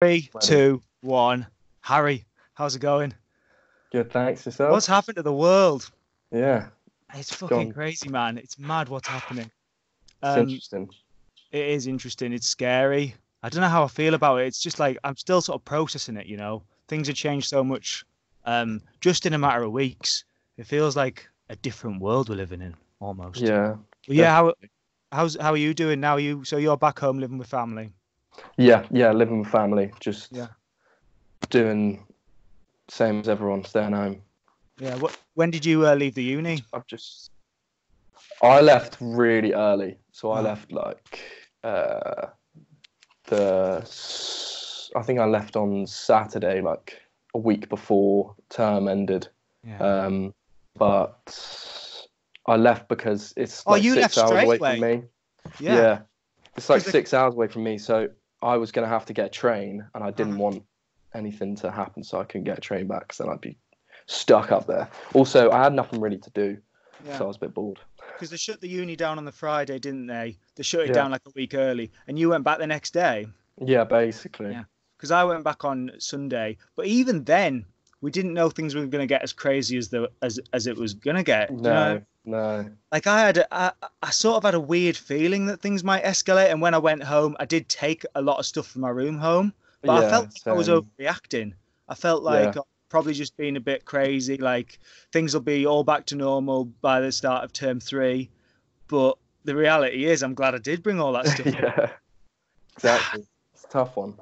Three, Ready. 2, 1. Harry, how's it going? Good, thanks What's yourself. happened to the world? Yeah, It's fucking gone. crazy, man. It's mad what's happening. It's Um, interesting. it is interesting. It's scary. I don't know how I feel about it. It's just like I'm still sort of processing it, you know. Things have changed so much, just in a matter of weeks. It feels like a different world we're living in, almost. Yeah, But yeah, definitely. how are you doing now? You're back home living with family. Yeah, living with family, just Yeah. doing same as everyone, staying home. Yeah. When did you leave the uni? I've just I left really early, so I Oh, left like uh I think I left on Saturday, like a week before term ended. yeah. Um, but I left because it's Oh, like you left 6 hours straight away from away. me. Yeah. Yeah, it's like Because 6 hours away from me, so I was gonna have to get a train, and I didn't uh want anything to happen, so I couldn't get a train back, because then I'd be stuck up there. Also, I had nothing really to do, so yeah, I was a bit bored. because they shut the uni down on the Friday, didn't they? They shut it Yeah, down like a week early, and you went back the next day. yeah, basically. Yeah, because I went back on Sunday, but even then, we didn't know things were going to get as crazy as as it was going to get. Do you know? No, no. Like I sort of had a weird feeling that things might escalate, and when I went home, I did take a lot of stuff from my room home, but I felt Yeah, like I was same. overreacting. I felt Yeah, like I've probably just being a bit crazy. Like things will be all back to normal by the start of term 3, but the reality is, I'm glad I did bring all that stuff home. yeah, exactly. It's a tough one.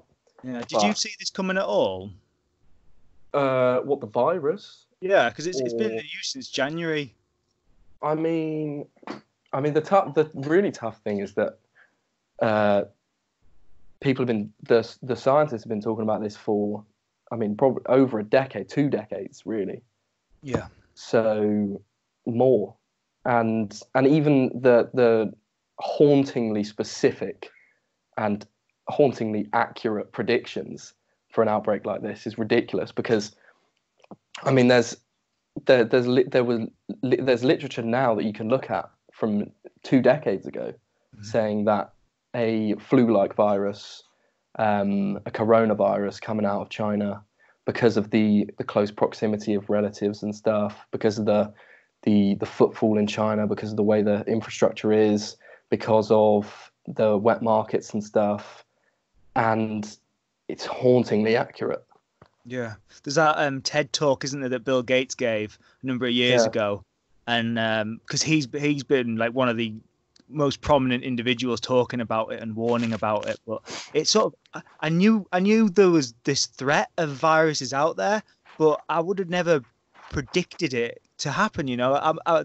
Yeah. Did you But see this coming at all? what, the virus? Yeah, because it's been in the Or news since January. I mean, the really tough thing is that uh, people have been the scientists have been talking about this for, I mean, probably over a decade, 2 decades, really. Yeah. So more, and even the hauntingly specific and hauntingly accurate predictions for an outbreak like this is ridiculous, because I mean, there was there's literature now that you can look at from 2 decades ago, Mhm. saying that a flu-like virus, a coronavirus coming out of China, because of the close proximity of relatives and stuff, because of the footfall in China, because of the way the infrastructure is, because of the wet markets and stuff, and it's hauntingly accurate. Yeah. There's that TED talk, isn't there, that Bill Gates gave a number of years Yeah, ago, and because he's been like one of the most prominent individuals talking about it and warning about it. But it's sort of I knew there was this threat of viruses out there, but I would have never predicted it to happen. You know, I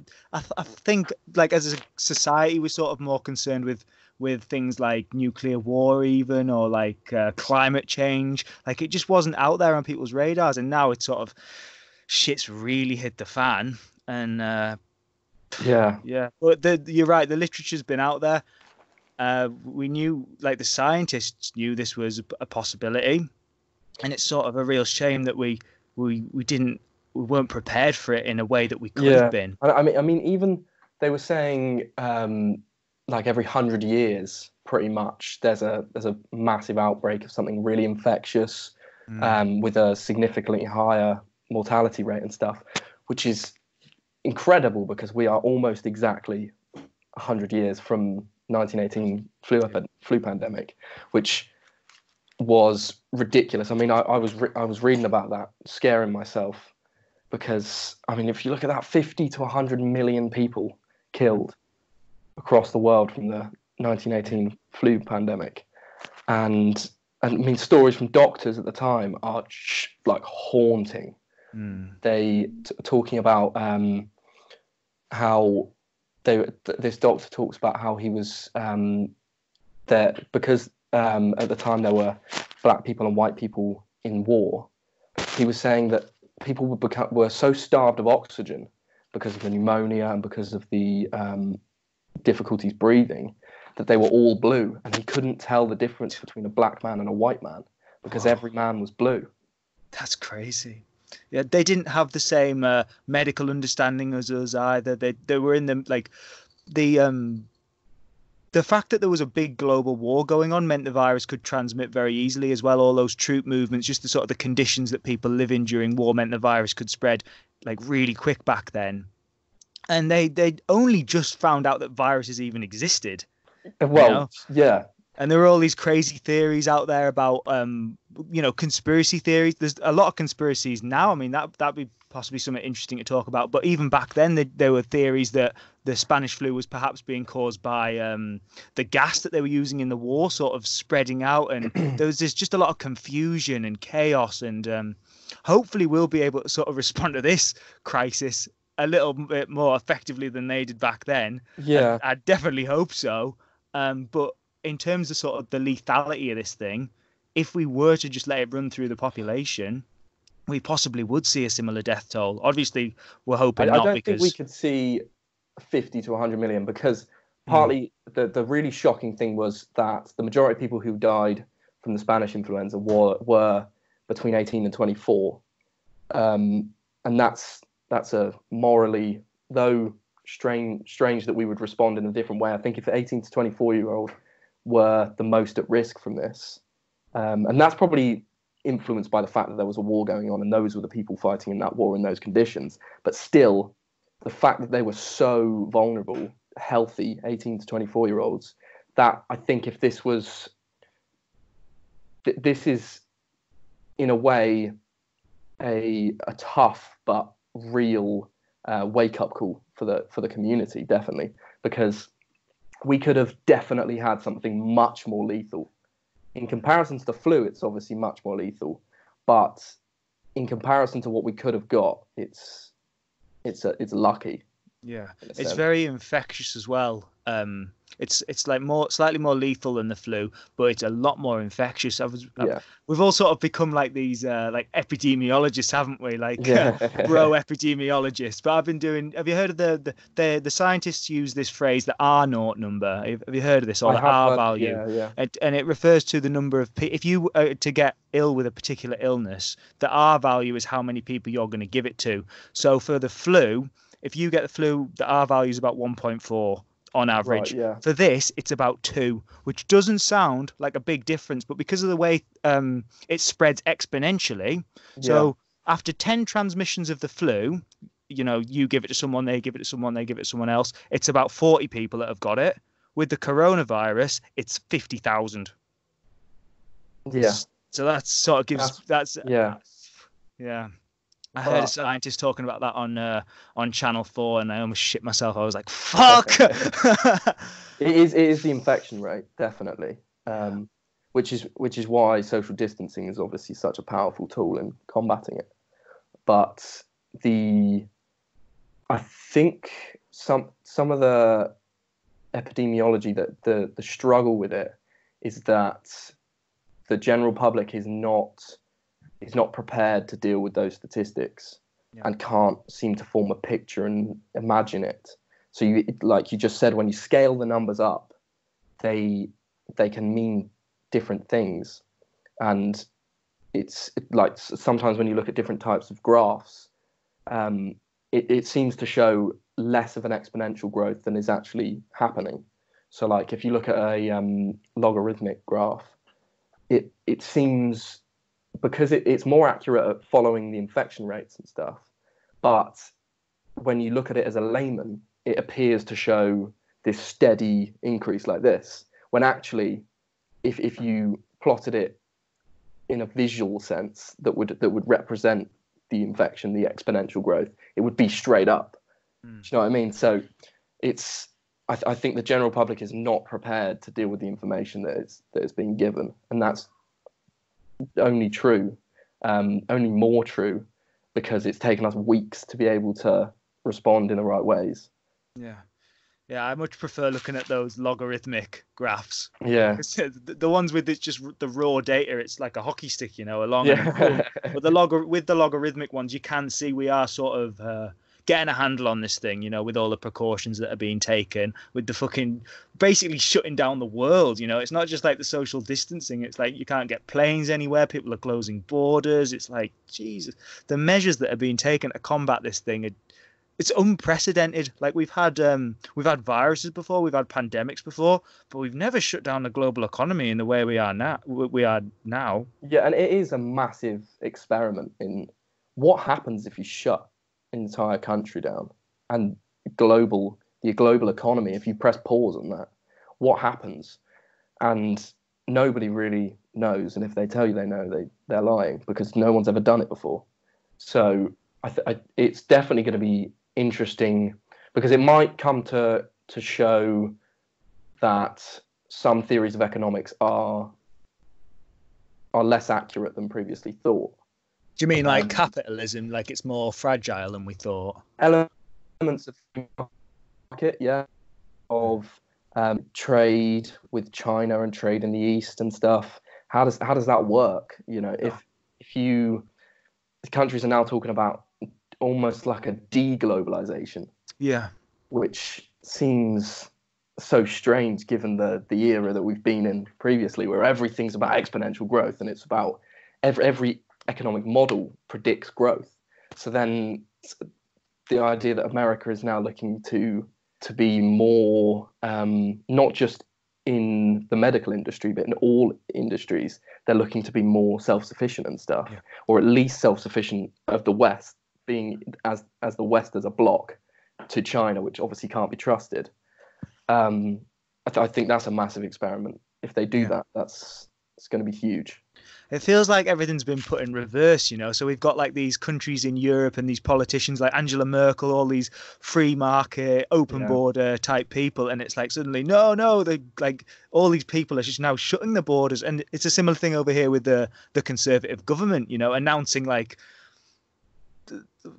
think like as a society we're sort of more concerned with things like nuclear war, even, or like climate change. Like it just wasn't out there on people's radars, and now it's sort of shit's really hit the fan. And yeah, yeah, but you're right. The literature's been out there. We knew, like the scientists knew this was a possibility, and it's sort of a real shame that we didn't we weren't prepared for it in a way that we could have yeah. been. I mean, even they were saying, like every 100 years, pretty much, there's a massive outbreak of something really infectious, Mm. with a significantly higher mortality rate and stuff, which is incredible, because we are almost exactly 100 years from 1918 flu pandemic, which was ridiculous. I mean, I was reading about that, scaring myself, because I mean, if you look at that, 50 to 100 million people killed across the world from the Yeah. 1918 flu pandemic, and I mean, stories from doctors at the time are like haunting. Mm. Talking about how this doctor talks about how he was there because at the time there were black people and white people in war. He was saying that people were so starved of oxygen because of the pneumonia and because of the difficulties breathing, that they were all blue, and he couldn't tell the difference between a black man and a white man, because Whoa, every man was blue. that's crazy. Yeah, they didn't have the same medical understanding as us either. They were in the like the the fact that there was a big global war going on meant the virus could transmit very easily as well. All those troop movements, just the sort of the conditions that people live in during war meant the virus could spread like really quick back then. And they only just found out that viruses even existed, you Well, know. yeah, And there are all these crazy theories out there about conspiracy theories. There's a lot of conspiracies now. I mean, that'd be possibly something interesting to talk about. But even back then, there were theories that the Spanish flu was perhaps being caused by the gas that they were using in the war, sort of spreading out. And there's just a lot of confusion and chaos. And hopefully, we'll be able to sort of respond to this crisis a little bit more effectively than they did back then. yeah. I definitely hope so. But in terms of sort of the lethality of this thing, if we were to just let it run through the population, we possibly would see a similar death toll. Obviously, we're hoping I not, don't because think we could see 50 to 100 million, because partly the really shocking thing was that the majority of people who died from the Spanish influenza were between 18 and 24. And that's a morally, though strange that we would respond in a different way. I think if 18 to 24-year-old were the most at risk from this, and that's probably influenced by the fact that there was a war going on and those were the people fighting in that war in those conditions. But still, the fact that they were so vulnerable, healthy 18 to 24-year-olds, that I think if this was, this is in a way a tough but real wake-up call for the community, definitely, because we could have definitely had something much more lethal. In comparison to the flu, it's obviously much more lethal, but in comparison to what we could have got, it's lucky. yeah, it's very infectious as well. It's like slightly more lethal than the flu, but it's a lot more infectious. We've all sort of become like these like epidemiologists, haven't we? Like bro epidemiologists. But I've been doing. Have you heard of the scientists use this phrase, the R naught number? Have you heard of this, or the R value? Yeah. And it refers to the number of if you to get ill with a particular illness, the R value is how many people you're going to give it to. So for the flu, if you get the flu, the R value is about 1.4 on average. Right, yeah. For this, it's about 2, which doesn't sound like a big difference, but because of the way it spreads exponentially, so after 10 transmissions of the flu, you give it to someone, they give it to someone, they give it to someone else, it's about 40 people that have got it. With the coronavirus, it's 50,000. Yeah. So that sort of gives yeah. I heard a scientist talking about that on Channel 4, and I almost shit myself. I was like, "Fuck!" It is the infection rate, definitely, which is why social distancing is obviously such a powerful tool in combating it. But I think some of the epidemiology, that the struggle with it is that the general public is not prepared to deal with those statistics and can't seem to form a picture and imagine it. So you, like you just said, when you scale the numbers up, they can mean different things. And it's like sometimes when you look at different types of graphs, it seems to show less of an exponential growth than is actually happening. So like if you look at a logarithmic graph, it seems, because it's more accurate at following the infection rates and stuff. But when you look at it as a layman, it appears to show this steady increase like this, when actually, if you plotted it in a visual sense that would represent the infection, the exponential growth, it would be straight up. Do you know what I mean? So I think the general public is not prepared to deal with the information that is being given, and that's only more true because it's taken us weeks to be able to respond in the right ways. Yeah, I much prefer looking at those logarithmic graphs. Yeah, the ones with just the raw data, it's like a hockey stick, along. Yeah. But with the logarithmic ones, you can see we are sort of getting a handle on this thing, with all the precautions that are being taken, with the fucking basically shutting down the world. It's not just like the social distancing. It's like you can't get planes anywhere. People are closing borders. It's like, Jesus, the measures that are being taken to combat this thing it's unprecedented. Like we've had viruses before, we've had pandemics before, but we've never shut down the global economy in the way we are now. We are now. Yeah, and it is a massive experiment in what happens if you shut an entire country down and the global economy. If you press pause on that, what happens? And nobody really knows. And if they tell you they know, they're lying because no one's ever done it before. So it's definitely going to be interesting because it might come to show that some theories of economics are less accurate than previously thought. Do you mean like capitalism, like it's more fragile than we thought? Elements of market, yeah, of trade with China and trade in the East and stuff. How does that work? You know, if the countries are now talking about almost like a deglobalization, Yeah, which seems so strange given the era that we've been in previously, where everything's about exponential growth and it's about every economic model predicts growth. So then the idea that America is now looking to be more not just in the medical industry but in all industries, they're looking to be more self-sufficient and stuff, yeah. or at least self-sufficient of the West, being as the West as a bloc to China, which obviously can't be trusted. I think that's a massive experiment. If they do that, it's going to be huge. It feels like everything's been put in reverse, you know. So we've got like these countries in Europe and these politicians like Angela Merkel, all these free market, open Yeah. border type people, and it's like suddenly, no, they like all these people are just now shutting the borders, and it's a similar thing over here with the conservative government, you know, announcing like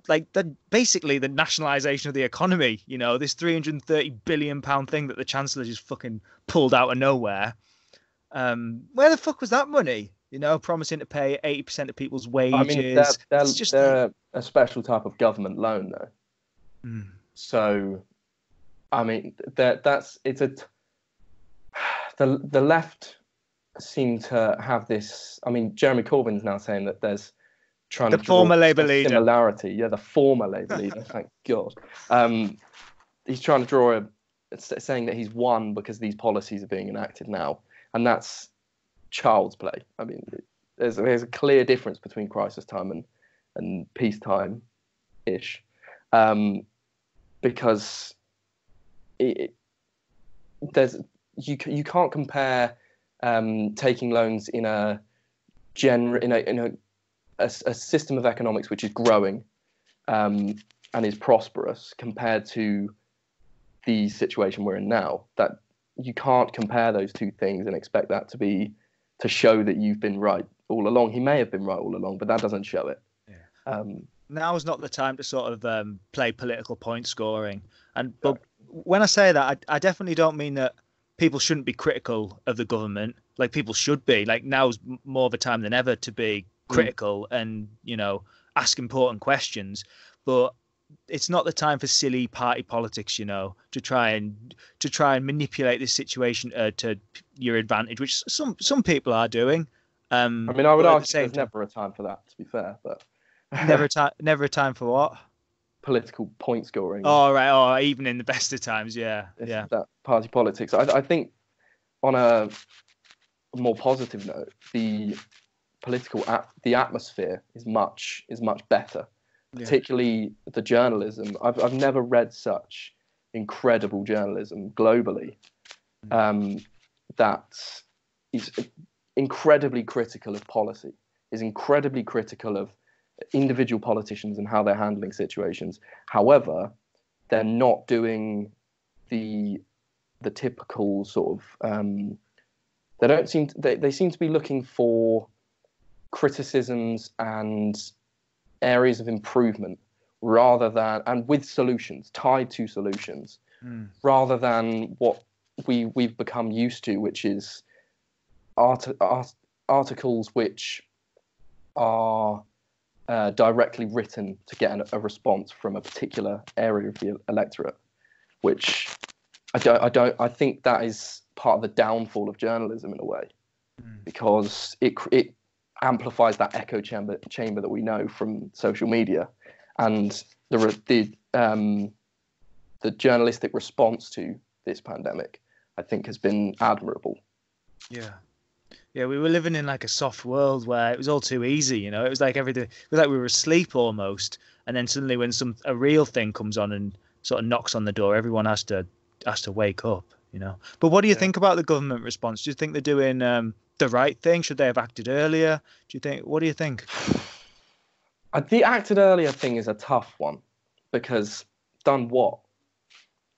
that basically the nationalization of the economy, you know, this 330 billion pound thing that the chancellor just fucking pulled out of nowhere. Where the fuck was that money? You know, promising to pay 80% of people's I mean, they're wages. they're It's just like, they're a special type of government loan, though. So, I mean, that's it's a the left seem to have this. I mean, Jeremy Corbyn's now saying that there's trying the to draw former Labour a leader. similarity. Yeah, the former Labour leader. Thank God. He's trying to draw saying that he's won because these policies are being enacted now, and that's child's play. I mean, there's a clear difference between crisis time and peacetime ish, because there's you can't compare taking loans in a system of economics which is growing and is prosperous compared to the situation we're in now. That you can't compare those two things and expect that to show that you've been right all along. He may have been right all along, but that doesn't show it. Yeah. Now is not the time to sort of play political point scoring. But when I say that, I definitely don't mean that people shouldn't be critical of the government. Like people should be. Like now's more of a time than ever to be critical and, you know, ask important questions. But it's not the time for silly party politics, you know, to try and manipulate this situation to your advantage, which some people are doing. I mean, I would argue there's never a time for that, to be fair, but never a time for what? Political point scoring. Oh right, oh even in the best of times, yeah. That party politics. I think on a more positive note, the atmosphere is much better. Particularly the journalism. I've never read such incredible journalism globally. That is incredibly critical of policy, is incredibly critical of individual politicians and how they're handling situations. However, they're not doing the typical sort of they seem to be looking for criticisms and areas of improvement rather than, and with solutions tied to solutions, rather than what we've become used to, which is articles which are directly written to get a response from a particular area of the electorate, which I think that is part of the downfall of journalism in a way, because it amplifies that echo chamber that we know from social media, and the journalistic response to this pandemic, I think, has been admirable. Yeah. Yeah, we were living in like a soft world where it was all too easy, you know. It was like everything, it was like we were asleep almost, and then suddenly when a real thing comes on and sort of knocks on the door, everyone has to wake up, you know. But what do you think about the government response? Do you think they're doing the right thing? Should they have acted earlier? Do you think? What do you think? The acted earlier thing is a tough one, because done what?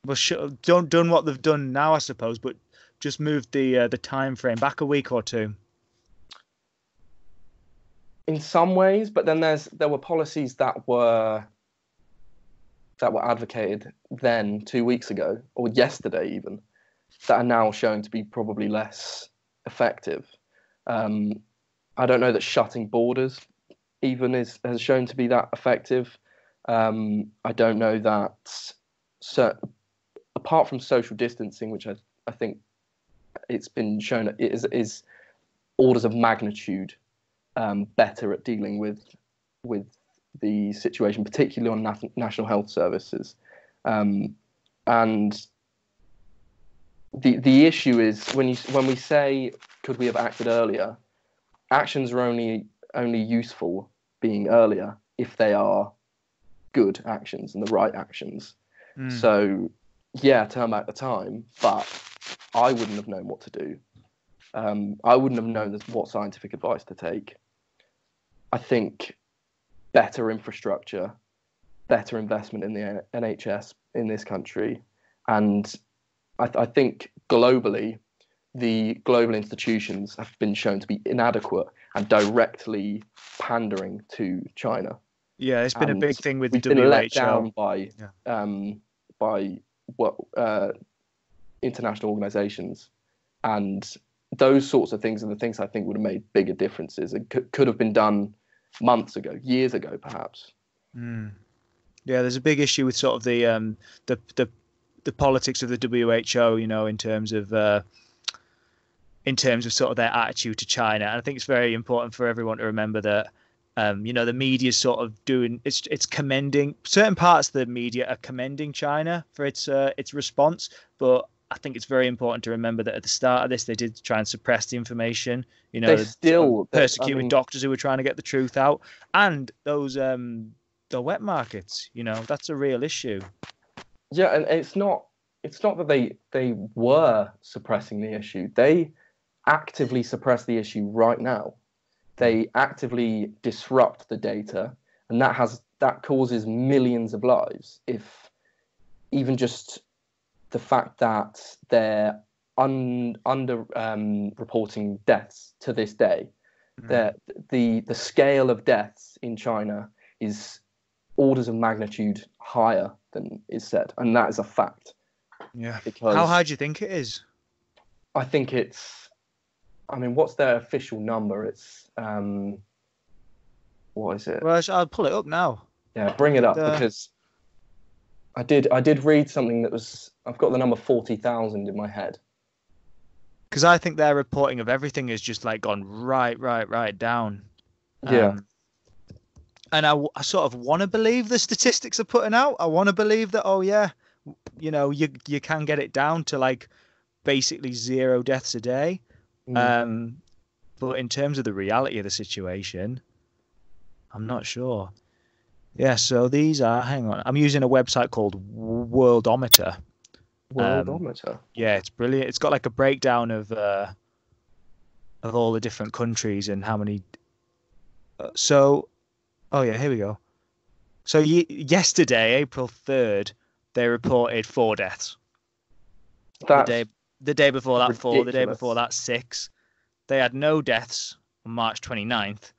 Well, done what they've done now, I suppose, but just moved the time frame back a week or two. In some ways, but then there were policies that were advocated then 2 weeks ago, or yesterday even, that are now showing to be probably less effective. I don't know that shutting borders even has shown to be that effective. I don't know that, apart from social distancing, which I think it's been shown is orders of magnitude better at dealing with the situation, particularly on national health services. And the issue is when we say, could we have acted earlier? Actions are only useful being earlier if they are good actions and the right actions. So yeah, turn back the time, but I wouldn't have known what to do. I wouldn't have known what scientific advice to take. I think better infrastructure, better investment in the NHS in this country, and I think globally, the global institutions have been shown to be inadequate and directly pandering to China. Yeah, it's been a big thing with the WHO. We've been let down by what international organisations, and those sorts of things are the things I think would have made bigger differences and could have been done months ago, years ago, perhaps. Yeah, there's a big issue with sort of the politics of the WHO, you know, in terms of sort of their attitude to China. And I think it's very important for everyone to remember that, you know, the media is sort of doing it's commending, certain parts of the media are commending China for its response, but I think it's very important to remember that at the start of this, they did try and suppress the information. You know, they still persecuted doctors who were trying to get the truth out, and those the wet markets. You know, that's a real issue. Yeah, and it's not that they were suppressing the issue. They actively suppress the issue right now. They actively disrupt the data, and that causes millions of lives. If even just the fact that they're under reporting deaths to this day, the scale of deaths in China is orders of magnitude higher than is said, and that is a fact. Yeah. How high do you think it is? I think it's. I mean, what's their official number? It's what is it? Well, I'll pull it up now. Yeah, bring it up because I did read something that was. I've got the number 40,000 in my head. Because I think their reporting of everything has just like gone right down. Yeah. And I sort of want to believe the statistics are putting out. I want to believe that, oh yeah, you know, you can get it down to like basically 0 deaths a day. But in terms of the reality of the situation, I'm not sure. Yeah, so these are, hang on, I'm using a website called Worldometer. Worldometer? Yeah, it's brilliant. It's got like a breakdown of all the different countries and how many. Oh yeah, here we go. So yesterday, April 3rd, they reported 4 deaths. The day before that, 4. The day before that, 6. They had no deaths on March 29th.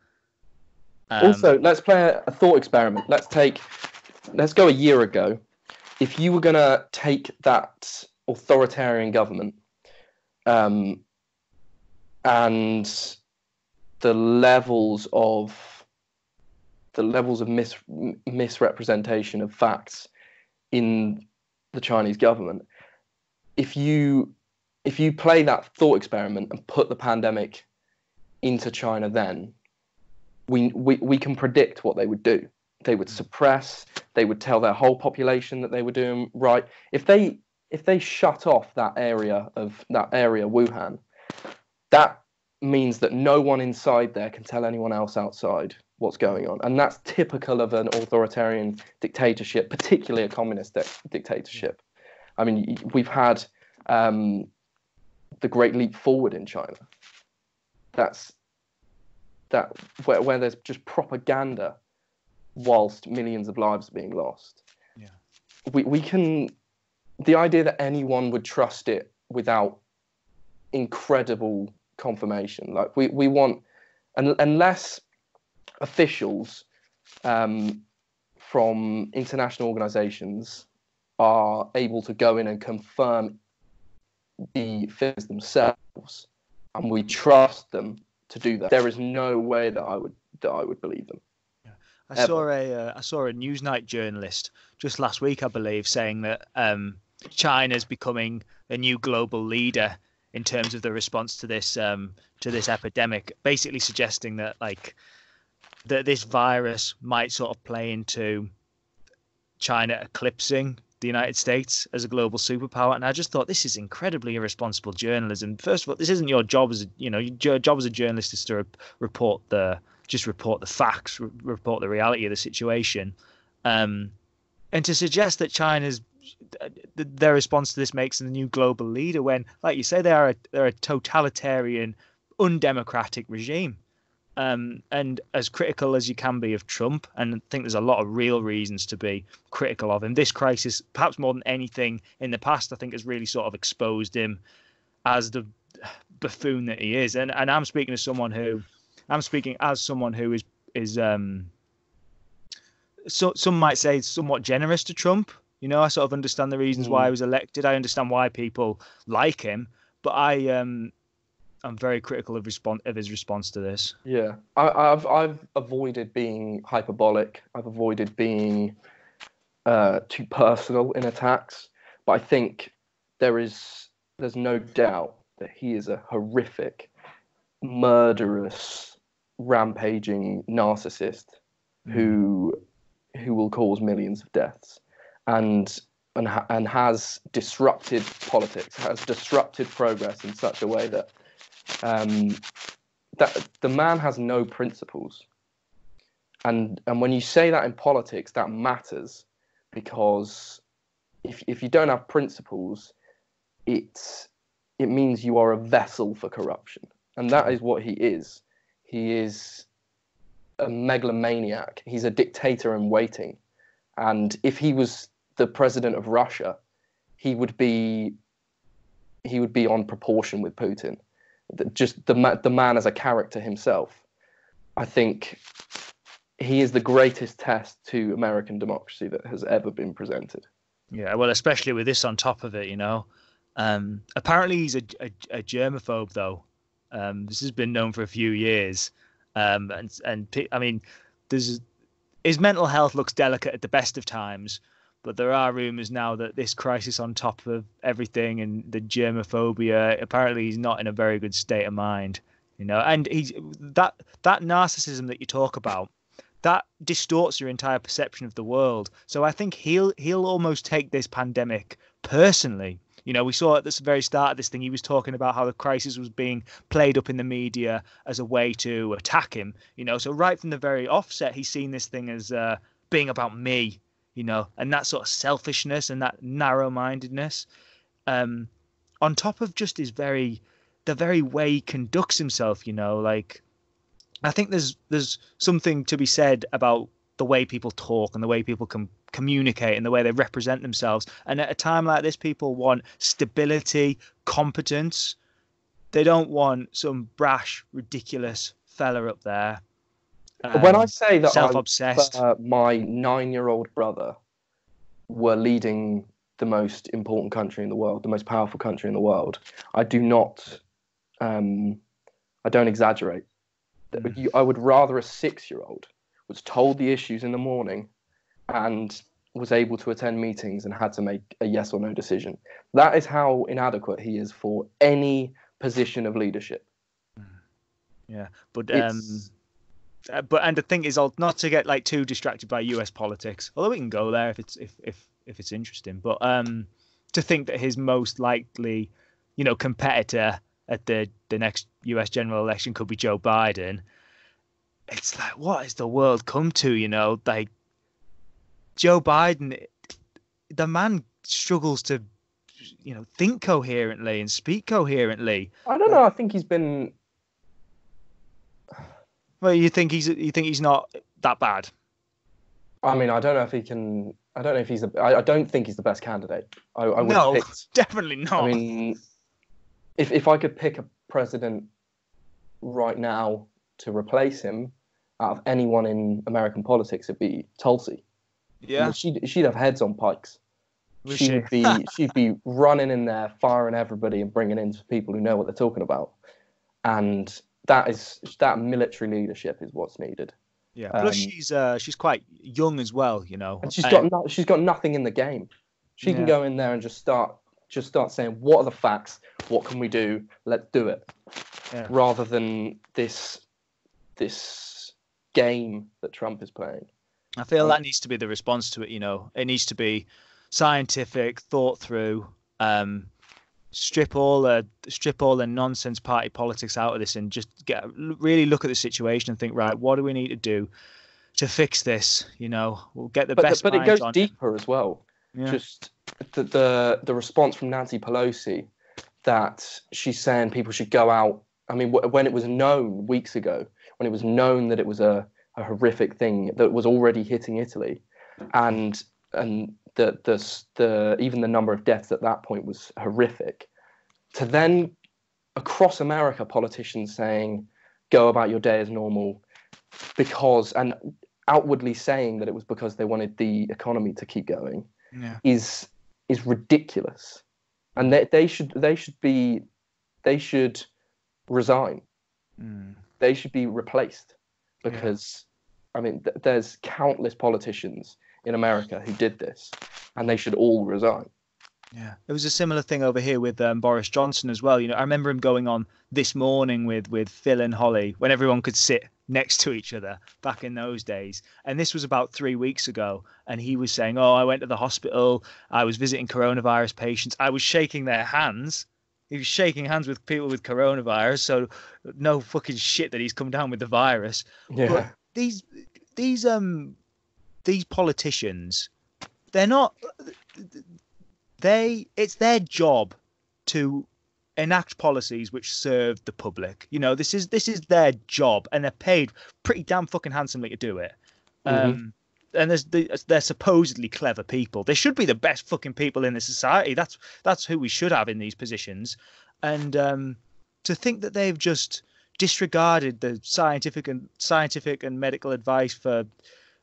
Also, let's play a thought experiment. Let's go a year ago. If you were going to take that authoritarian government and the levels of misrepresentation of facts in the Chinese government, if you play that thought experiment and put the pandemic into China, then we can predict what they would do. They would suppress. They would tell their whole population that they were doing right. If they shut off that area, Wuhan, that means that no one inside there can tell anyone else outside what's going on. And that's typical of an authoritarian dictatorship, particularly a communist dictatorship. I mean, we've had the Great Leap Forward in China. That's where there's just propaganda whilst millions of lives are being lost. Yeah. We can, the idea that anyone would trust it without incredible confirmation, like we want, unless officials from international organizations are able to go in and confirm the figures themselves, and we trust them to do that, there is no way that I would believe them. I saw a Newsnight journalist just last week, I believe, saying that China's becoming a new global leader in terms of the response to this epidemic, basically suggesting that that this virus might sort of play into China eclipsing the United States as a global superpower. And I just thought, this is incredibly irresponsible journalism. First of all, this isn't your job your job as a journalist is to report the facts, report the reality of the situation. And to suggest that their response to this makes them the new global leader, when, like you say, they're a totalitarian, undemocratic regime. And as critical as you can be of Trump, and I think there's a lot of real reasons to be critical of him, this crisis, perhaps more than anything in the past, I think has really sort of exposed him as the buffoon that he is. And I'm speaking as someone who is so some might say somewhat generous to Trump. I sort of understand the reasons why he was elected. I understand why people like him, but I'm very critical of his response to this. Yeah, I've avoided being hyperbolic. I've avoided being too personal in attacks. But I think there's no doubt that he is a horrific, murderous, rampaging narcissist who will cause millions of deaths, and has disrupted politics, has disrupted progress in such a way that the man has no principles. And when you say that in politics, that matters, because if you don't have principles, it means you are a vessel for corruption. And that is what he is. He is a megalomaniac. He's a dictator in waiting. And if he was the president of Russia, he would be on proportion with Putin. Just the man as a character himself. I think he is the greatest test to American democracy that has ever been presented. Yeah, well, especially with this on top of it, Apparently he's a germaphobe, though. This has been known for a few years. And I mean, his mental health looks delicate at the best of times, but there are rumors now that this crisis on top of everything and the germophobia, apparently he's not in a very good state of mind, and he's that narcissism that you talk about, that distorts your entire perception of the world. So I think he'll almost take this pandemic personally. We saw at the very start of this thing, he was talking about how the crisis was being played up in the media as a way to attack him. So right from the very offset, he's seen this thing as being about me, and that sort of selfishness and that narrow-mindedness, on top of just the very way he conducts himself. I think there's something to be said about the way people talk and the way people can communicate and the way they represent themselves. And at a time like this, people want stability, competence. They don't want some brash, ridiculous fella up there. When I say that self-obsessed, my 9-year-old brother were leading the most important country in the world, the most powerful country in the world, I don't exaggerate. I would rather a 6-year-old was told the issues in the morning and was able to attend meetings and had to make a yes or no decision. That is how inadequate he is for any position of leadership. Yeah, but and the thing is, not to get like too distracted by US politics, although we can go there if it's interesting. But to think that his most likely, competitor at the next US general election could be Joe Biden, it's like, what has the world come to? Like Joe Biden, the man struggles to, think coherently and speak coherently. I don't know. I think he's been. Well, you think he's not that bad? I mean, I don't know if he can. I don't know if he's. I don't think he's the best candidate. I would No, pick. definitely not. I mean, if I could pick a president right now to replace him, out of anyone in American politics, it'd be Tulsi. Yeah, she'd have heads on pikes. She'd be running in there, firing everybody, and bringing in people who know what they're talking about. And that military leadership is what's needed. Yeah. Plus, she's quite young as well, And she's got nothing in the game. She can go in there and just start saying, what are the facts? What can we do? Let's do it. Yeah. Rather than this game that Trump is playing. I feel that needs to be the response to it. It needs to be scientific, thought through. Strip all the nonsense party politics out of this, and just really look at the situation and think, right, what do we need to do to fix this? We'll get the best. But it goes deeper as well. Yeah. Just the response from Nancy Pelosi that she's saying people should go out. I mean, when it was known weeks ago, when it was known that it was a horrific thing that was already hitting Italy, and the even the number of deaths at that point was horrific, to then across America politicians saying go about your day as normal and outwardly saying that it was because they wanted the economy to keep going is ridiculous, and they should resign. They should be replaced, because I mean there's countless politicians in America who did this, and they should all resign. Yeah, it was a similar thing over here with Boris Johnson as well. I remember him going on This Morning with Phil and Holly when everyone could sit next to each other back in those days. And this was about 3 weeks ago. And he was saying, I went to the hospital. I was visiting coronavirus patients. I was shaking their hands. He was shaking hands with people with coronavirus. So no fucking shit that he's come down with the virus. Yeah. But these politicians, they're not. It's their job to enact policies which serve the public. This is their job, and they're paid pretty damn fucking handsomely to do it. And they're supposedly clever people. They should be the best fucking people in the society. That's who we should have in these positions. And to think that they've just disregarded the scientific and medical advice for,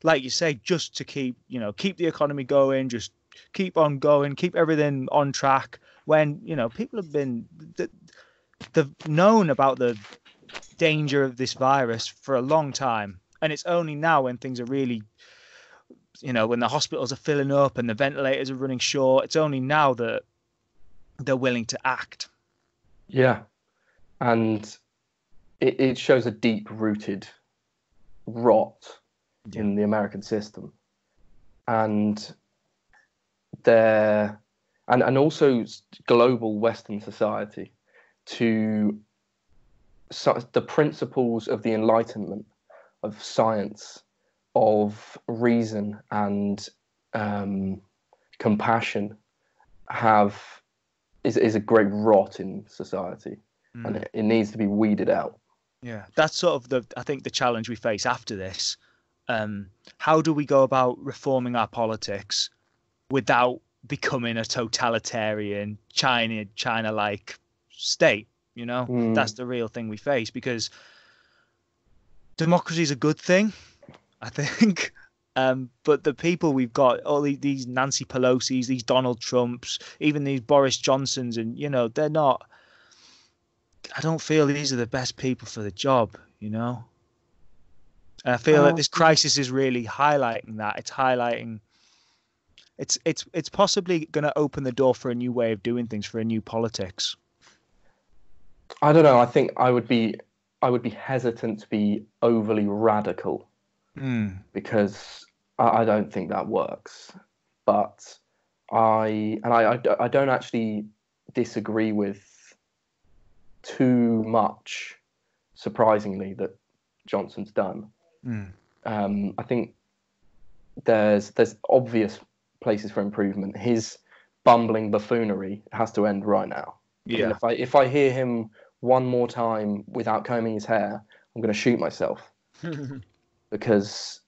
like you say, just to keep the economy going, just keep on going, keep everything on track, when people have they've known about the danger of this virus for a long time, and it's only now when things are really, when the hospitals are filling up and the ventilators are running short, it's only now that they're willing to act. And it shows a deep-rooted rot in the American system, and and also global Western society, to the principles of the Enlightenment, of science, of reason and compassion is a great rot in society, and it needs to be weeded out. Yeah, that's sort of I think the challenge we face after this. How do we go about reforming our politics without becoming a totalitarian China-like state? That's the real thing we face, because democracy is a good thing, I think. But the people we've got, all these Nancy Pelosi's, these Donald Trumps, even these Boris Johnsons, and they're not. I don't feel these are the best people for the job. And I feel that this crisis is really highlighting that. It's highlighting. It's possibly going to open the door for a new way of doing things, for a new politics. I don't know. I think I would be I would be hesitant to be overly radical because I don't think that works. But I don't actually disagree with too much, surprisingly, that Johnson's done. I think there's obvious places for improvement. His bumbling buffoonery has to end right now. Yeah. And if I hear him one more time without combing his hair, I'm going to shoot myself because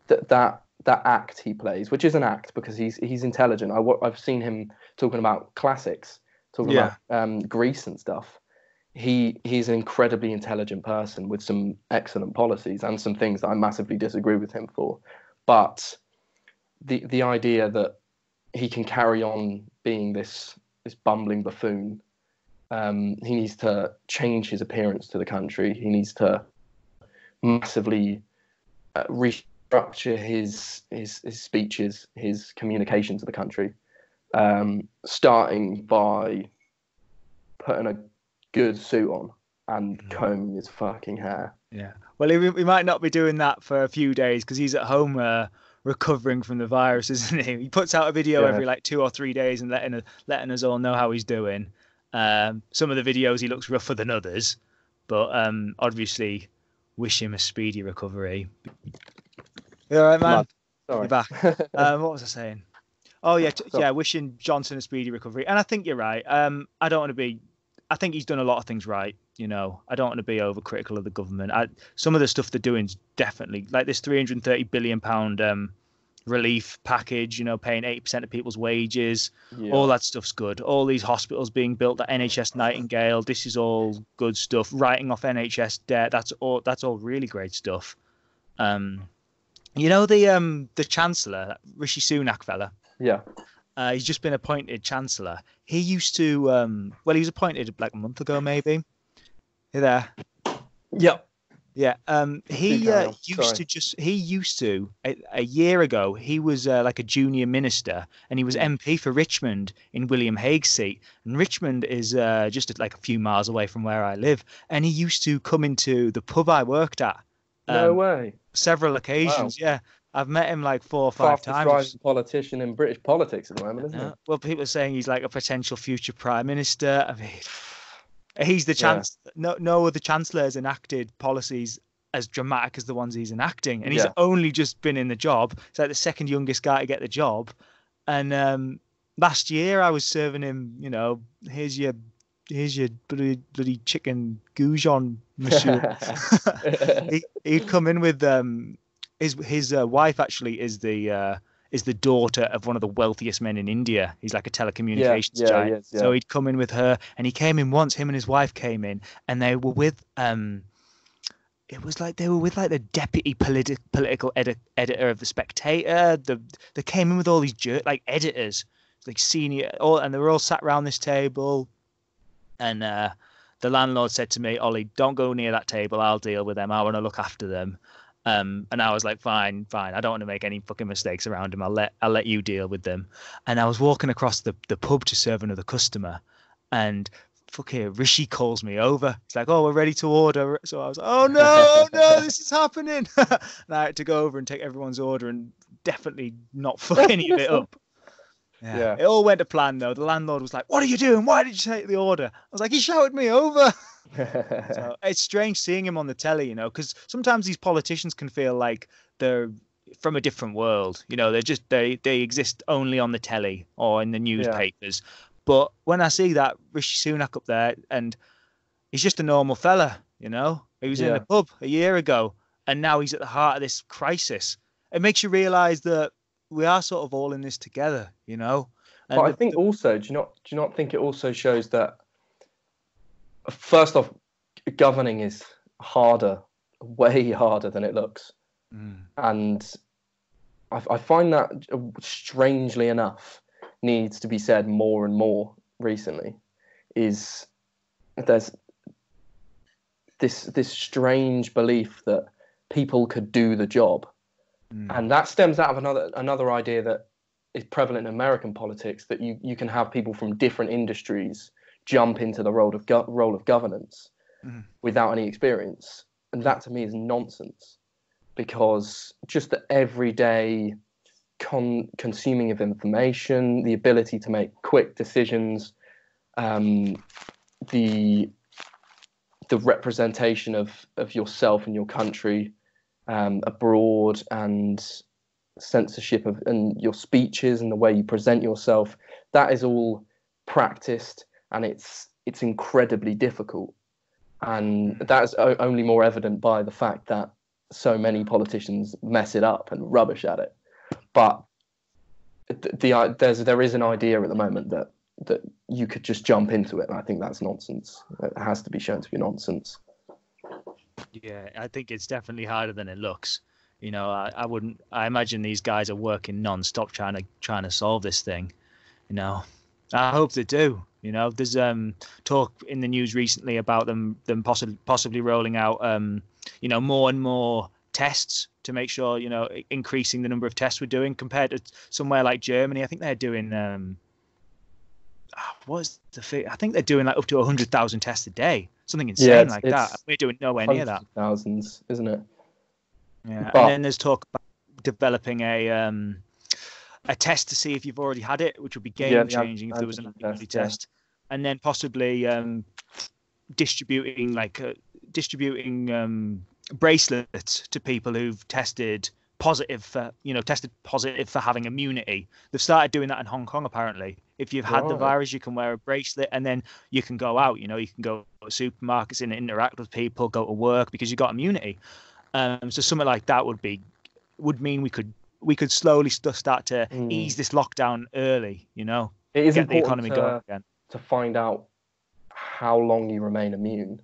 that act he plays, which is an act because he's intelligent. I've seen him talking about classics, talking about Greece and stuff. He's an incredibly intelligent person with some excellent policies and some things that I massively disagree with him for. But the idea that he can carry on being this bumbling buffoon, he needs to change his appearance to the country. He needs to massively restructure his speeches, his communication to the country, starting by putting a good suit on and combing his fucking hair. Yeah. Well, he might not be doing that for a few days because he's at home recovering from the virus, isn't he? He puts out a video every like 2 or 3 days and letting us all know how he's doing. Some of the videos he looks rougher than others, but obviously wish him a speedy recovery. You all right, man? Sorry. You're back. What was I saying? Oh yeah, wishing Johnson a speedy recovery. And I think you're right. I don't want to be. I think he's done a lot of things right. You know, I don't want to be overcritical of the government. Some of the stuff they're doing is definitely like this £330 billion relief package. You know, paying 80% of people's wages. Yeah. All that stuff's good. All these hospitals being built at NHS Nightingale. This is all good stuff. Writing off NHS debt. That's all really great stuff. You know the Chancellor, Rishi Sunak fella. Yeah. He's just been appointed Chancellor. He used to, he was appointed like a month ago, maybe. You there? Yep. Yeah. He used to a year ago. He was like a junior minister, and he was MP for Richmond in William Hague's seat. And Richmond is just like a few miles away from where I live. And he used to come into the pub I worked at. No way. Several occasions, wow. Yeah. I've met him like 4 or 5 times. Fastest rising politician in British politics at the moment, isn't it? Well, people are saying he's like a potential future prime minister. I mean, he's the chance. Yeah. No other chancellor has enacted policies as dramatic as the ones he's enacting, and he's only just been in the job. He's like the second youngest guy to get the job. And last year, I was serving him. You know, here's your bloody chicken goujon, monsieur. He'd come in with his wife actually is the daughter of one of the wealthiest men in India. He's like a telecommunications giant. Yeah. So he'd come in with her, and he came in once. Him and his wife came in, and they were with it was like they were with like the deputy political editor of the Spectator. They came in with all these editors, like senior, and they were all sat around this table. And the landlord said to me, "Ollie, don't go near that table. I'll deal with them. I want to look after them." And I was like, fine. I don't want to make any fucking mistakes around him. I'll let you deal with them. And I was walking across the pub to serve another customer, and Rishi calls me over. He's like, "Oh, we're ready to order." So I was like, "Oh no, this is happening." And I had to go over and take everyone's order and definitely not fuck any of it up. Yeah. It all went to plan though. The landlord was like, "What are you doing? Why did you take the order?" I was like, "He shouted me over." So it's strange seeing him on the telly, you know, because sometimes these politicians can feel like they're from a different world. You know, they exist only on the telly or in the newspapers. Yeah. But when I see that Rishi Sunak up there, and he's just a normal fella, you know, he was in a pub a year ago, and now he's at the heart of this crisis. It makes you realise that we are sort of all in this together, you know. And but I think also, do you not think it also shows that, first off, governing is harder, way harder than it looks. And I find that, strangely enough, needs to be said more and more recently, is there's this strange belief that people could do the job. And that stems out of another idea that is prevalent in American politics, that you can have people from different industries jump into the role of governance. without any experience. And that to me is nonsense, because just the everyday consuming of information, the ability to make quick decisions, the representation of yourself and your country abroad, and censorship of and your speeches and the way you present yourself, that is all practiced, and it's incredibly difficult. And that's only more evident by the fact that so many politicians mess it up and rubbish at it. But there is an idea at the moment that you could just jump into it, and I think that's nonsense. It has to be shown to be nonsense. Yeah, I think it's definitely harder than it looks. You know, I imagine these guys are working non-stop trying to solve this thing. You know, I hope they do. You know, there's talk in the news recently about them possibly rolling out you know, more and more tests to make sure, you know, increasing the number of tests we're doing compared to somewhere like Germany. I think they're doing what's the figure? I think they're doing like up to 100,000 tests a day, something insane like that. We're doing nowhere near that. Thousands, isn't it? Yeah, but, and then there's talk about developing a test to see if you've already had it, which would be game changing if there was an antibody test, and then possibly distributing bracelets to people who've tested positive for having immunity. They've started doing that in Hong Kong apparently. If you've had the virus, you can wear a bracelet, and then you can go out. You know, you can go to supermarkets and interact with people, go to work because you've got immunity. So something like that would mean we could slowly start to ease this lockdown early. You know, it is get the economy going again. To find out how long you remain immune,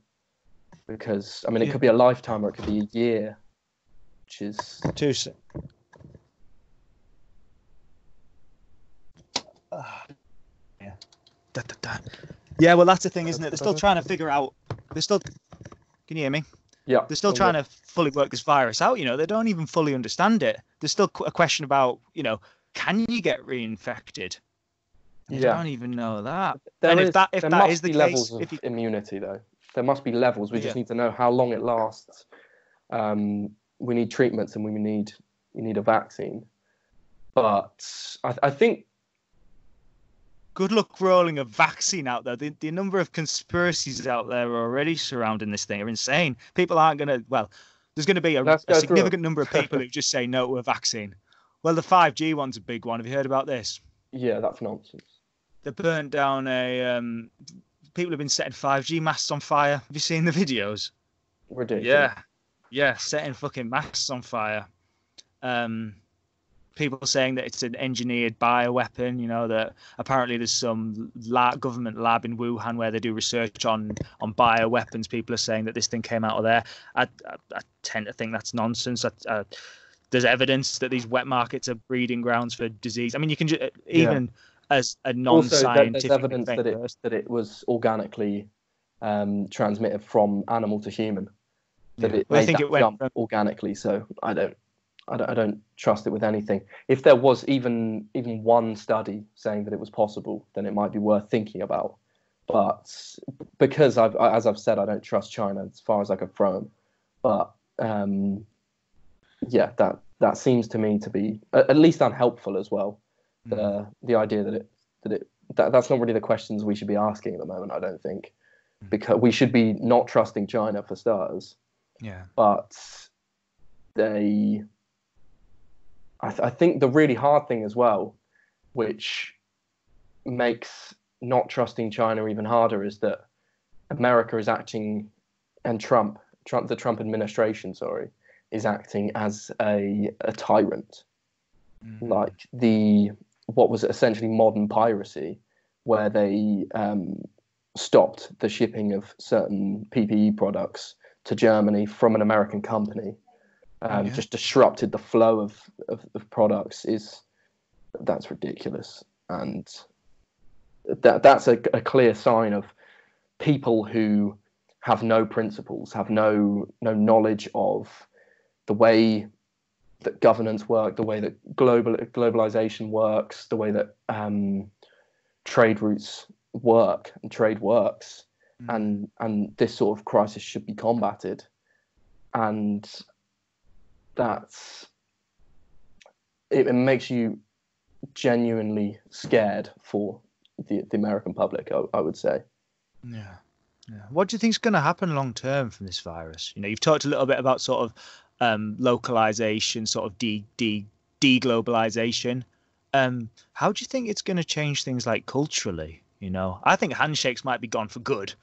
because I mean it could be a lifetime or it could be a year, which is too soon. Yeah. Yeah, well, that's the thing, isn't it? They're still trying to figure out. Can you hear me? Yeah. They're still trying to fully work this virus out. You know, they don't even fully understand it. There's still a question about, you know, can you get reinfected? They don't even know that. If that is the case, levels of immunity, though, there must be levels. We just need to know how long it lasts. We need treatments, and we need a vaccine. But I think. Good luck rolling a vaccine out there. The number of conspiracies out there already surrounding this thing are insane. People aren't going to, well, there's going to be a significant number of people who just say no to a vaccine. Well, the 5G one's a big one. Have you heard about this? Yeah, that's nonsense. They burnt down people have been setting 5G masts on fire. Have you seen the videos? Ridiculous. Yeah, setting fucking masts on fire. People saying that it's an engineered bioweapon, you know, that apparently there's some government lab in Wuhan where they do research on bioweapons. People are saying that this thing came out of there. I tend to think that's nonsense. There's evidence that these wet markets are breeding grounds for disease. I mean, you can even as a non-scientific... Also, there's evidence that it was organically transmitted from animal to human. That it made that jump organically, so I don't trust it with anything. If there was even one study saying that it was possible, then it might be worth thinking about. But because as I've said, I don't trust China as far as I could throw them. But that seems to me to be at least unhelpful as well. The idea that's not really the questions we should be asking at the moment, I don't think, because we should be not trusting China for starters. Yeah. But I think the really hard thing as well, which makes not trusting China even harder, is that America is acting, and the Trump administration, is acting as a tyrant. Like what was essentially modern piracy, where they stopped the shipping of certain PPE products to Germany from an American company. Just disrupted the flow of products. That's ridiculous, and that's a clear sign of people who have no principles, have no knowledge of the way that governance work, the way that globalization works, the way that trade routes work and trade works, and this sort of crisis should be combated, and it makes you genuinely scared for the American public, I would say. Yeah. Yeah. What do you think is going to happen long term from this virus? You've talked a little bit about sort of localization, sort of deglobalization. How do you think it's going to change things like culturally? I think handshakes might be gone for good.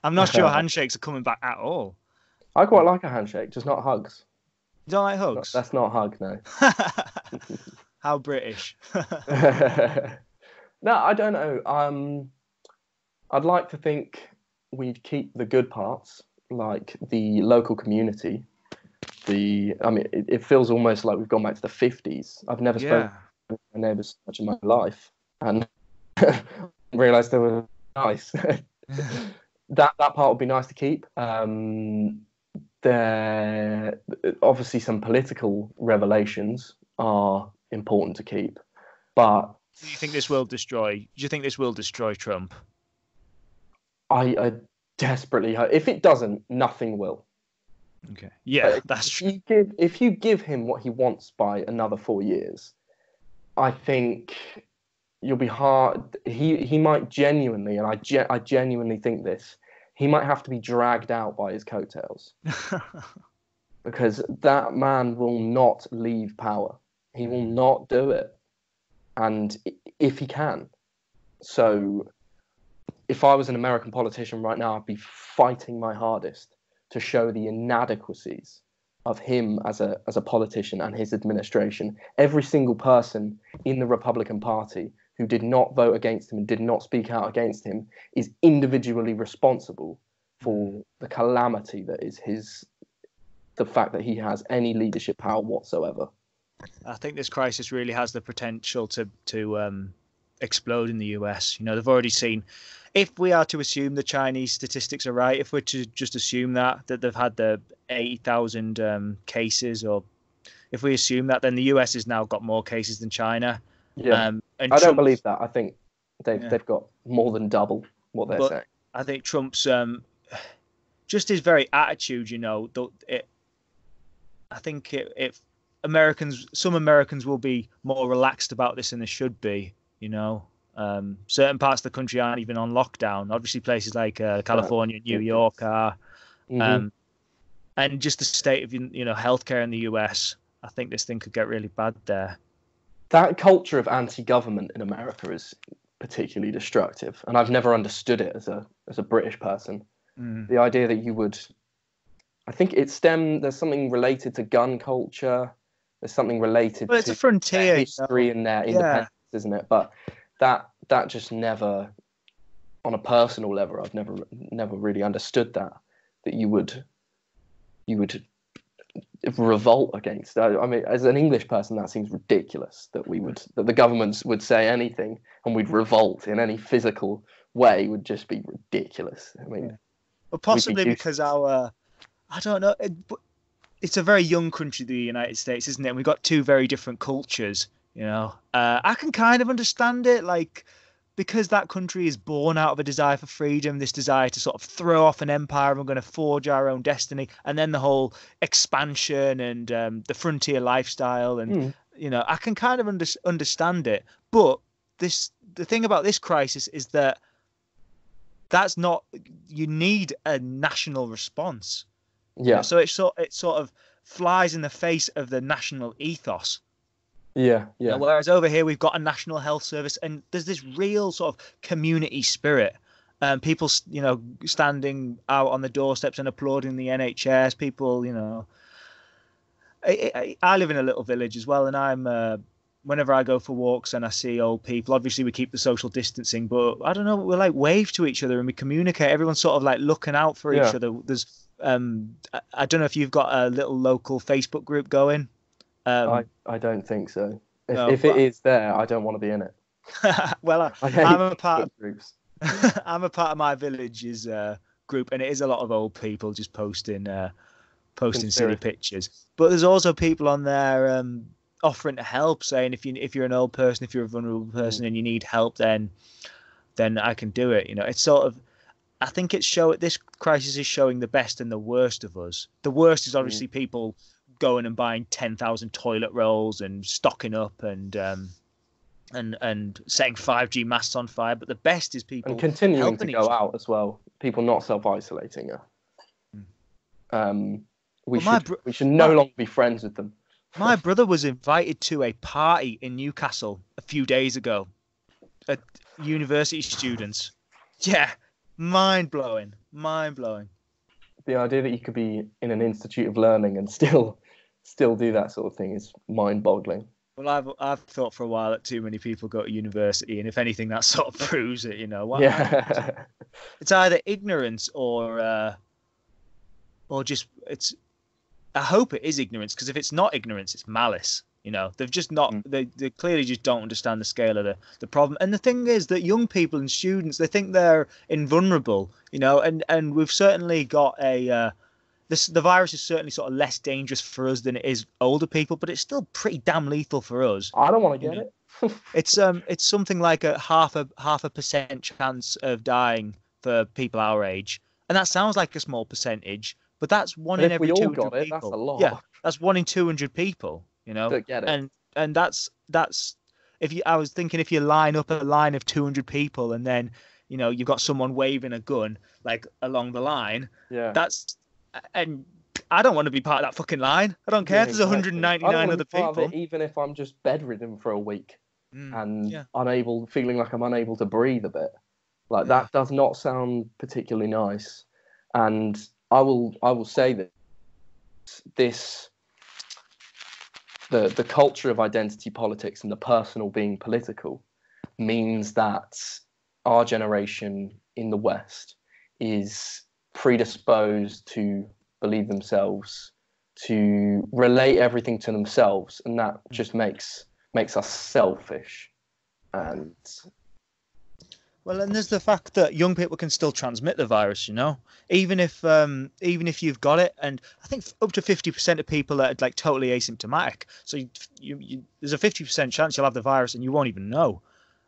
I'm not sure handshakes are coming back at all. I quite like a handshake, just not hugs. You don't like hugs? That's not a hug, no. How British. No, I don't know. I'd like to think we'd keep the good parts, like the local community. It feels almost like we've gone back to the 50s. I've never spoken to my neighbours much in my life, and realised they were nice. That part would be nice to keep. There, obviously, some political revelations are important to keep, but do you think this will destroy? Do you think this will destroy Trump? I desperately hope. If it doesn't, nothing will. Okay. Yeah, that's true. If you give him what he wants by another 4 years, I think you'll be hard. He might genuinely, and I genuinely think this, he might have to be dragged out by his coattails. Because that man will not leave power. He will not do it. And if he can. So if I was an American politician right now, I'd be fighting my hardest to show the inadequacies of him as a politician and his administration. Every single person in the Republican Party who did not vote against him and did not speak out against him is individually responsible for the calamity that is the fact that he has any leadership power whatsoever. I think this crisis really has the potential to explode in the US. They've already seen, if we are to assume the Chinese statistics are right, if we're to just assume that they've had the 80,000 cases, or if we assume that, then the US has now got more cases than China. Yeah, and I don't believe that. I think they've got more than double what they're saying. I think Trump's just his very attitude. I think some Americans will be more relaxed about this than they should be. Certain parts of the country aren't even on lockdown. Obviously, places like California, New York are, and just the state of healthcare in the US. I think this thing could get really bad there. That culture of anti-government in America is particularly destructive, and I've never understood it as a British person. The idea that you would, I think there's something related to gun culture. There's something related it's to a frontier history and their independence, isn't it? But that just never, on a personal level, I've never really understood that you would revolt against. I mean, as an English person, that seems ridiculous that the governments would say anything and we'd revolt in any physical way. Would just be ridiculous. I mean, well, possibly because I don't know. It's a very young country, the United States, isn't it? And we've got two very different cultures. I can kind of understand it, because that country is born out of a desire for freedom, this desire to sort of throw off an empire, and we're going to forge our own destiny, and then the whole expansion and the frontier lifestyle, and I can kind of understand it. But the thing about this crisis is that's not. You need a national response. Yeah. So it sort of flies in the face of the national ethos. Yeah. Whereas over here we've got a national health service, and there's this real sort of community spirit. People, standing out on the doorsteps and applauding the NHS. People, I live in a little village as well, and I'm whenever I go for walks and I see old people, obviously we keep the social distancing, but I don't know, we're wave to each other and we communicate. Everyone's sort of looking out for each other. There's I don't know if you've got a little local Facebook group going. I don't think so. If it is there, I don't want to be in it. Well, I'm a part of groups. I'm a part of my village's group, and it is a lot of old people just posting silly pictures. But there's also people on there offering to help, saying if you're an old person, if you're a vulnerable person and you need help, then I can do it. It's sort of, I think this crisis is showing the best and the worst of us. The worst is obviously people going and buying 10,000 toilet rolls and stocking up and setting 5G masts on fire. But the best is people and continuing to helping go out as well. People not self-isolating. We should no longer be friends with them. My brother was invited to a party in Newcastle a few days ago. At university students. Yeah, mind blowing. The idea that you could be in an institute of learning and still do that sort of thing is mind-boggling. Well, I've thought for a while that too many people go to university, and if anything, that sort of proves it. It's either ignorance or just it's. I hope it is ignorance, because if it's not ignorance, it's malice. They've just not. They clearly just don't understand the scale of the problem. And the thing is that young people and students, they think they're invulnerable. And we've certainly got the virus is certainly sort of less dangerous for us than it is older people, but it's still pretty damn lethal for us. I don't want to get it. It's something like a half a percent chance of dying for people our age, and that sounds like a small percentage, but that's one in every 200 people. That's a lot. Yeah, that's 1 in 200 people. Don't get it. And that's I was thinking, if you line up a line of 200 people and then you've got someone waving a gun like along the line. Yeah. And I don't want to be part of that fucking line. I don't care if there's 199 other people. Even if I'm just bedridden for a week and feeling like I'm unable to breathe a bit, that does not sound particularly nice. And I will say that the culture of identity politics and the personal being political means that our generation in the West is predisposed to believe themselves, to relate everything to themselves, and that just makes us selfish. And there's the fact that young people can still transmit the virus, even if you've got it. And I think up to 50% of people are like totally asymptomatic. So you there's a 50% chance you'll have the virus and you won't even know.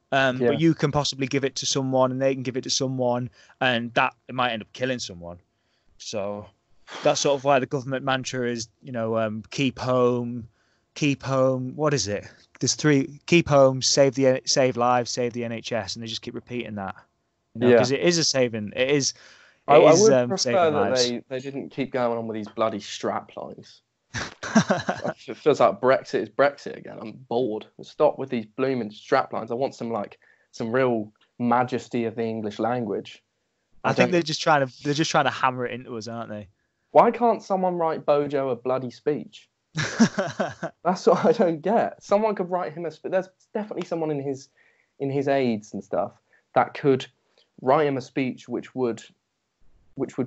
But you can possibly give it to someone, and they can give it to someone, and that it might end up killing someone. So that's sort of why the government mantra is, keep home. What is it? There's 3: keep home, save lives, save the NHS, and they just keep repeating that. Because it is a saving. It is. I would prefer that they didn't keep going on with these bloody strap lines. It feels like Brexit is Brexit again. I'm bored. Stop with these blooming strap lines. I want some real majesty of the English language. I think they're just trying to hammer it into us, aren't they? Why can't someone write Bojo a bloody speech? That's what I don't get. Someone could write him there's definitely someone in his aides and stuff that could write him a speech which would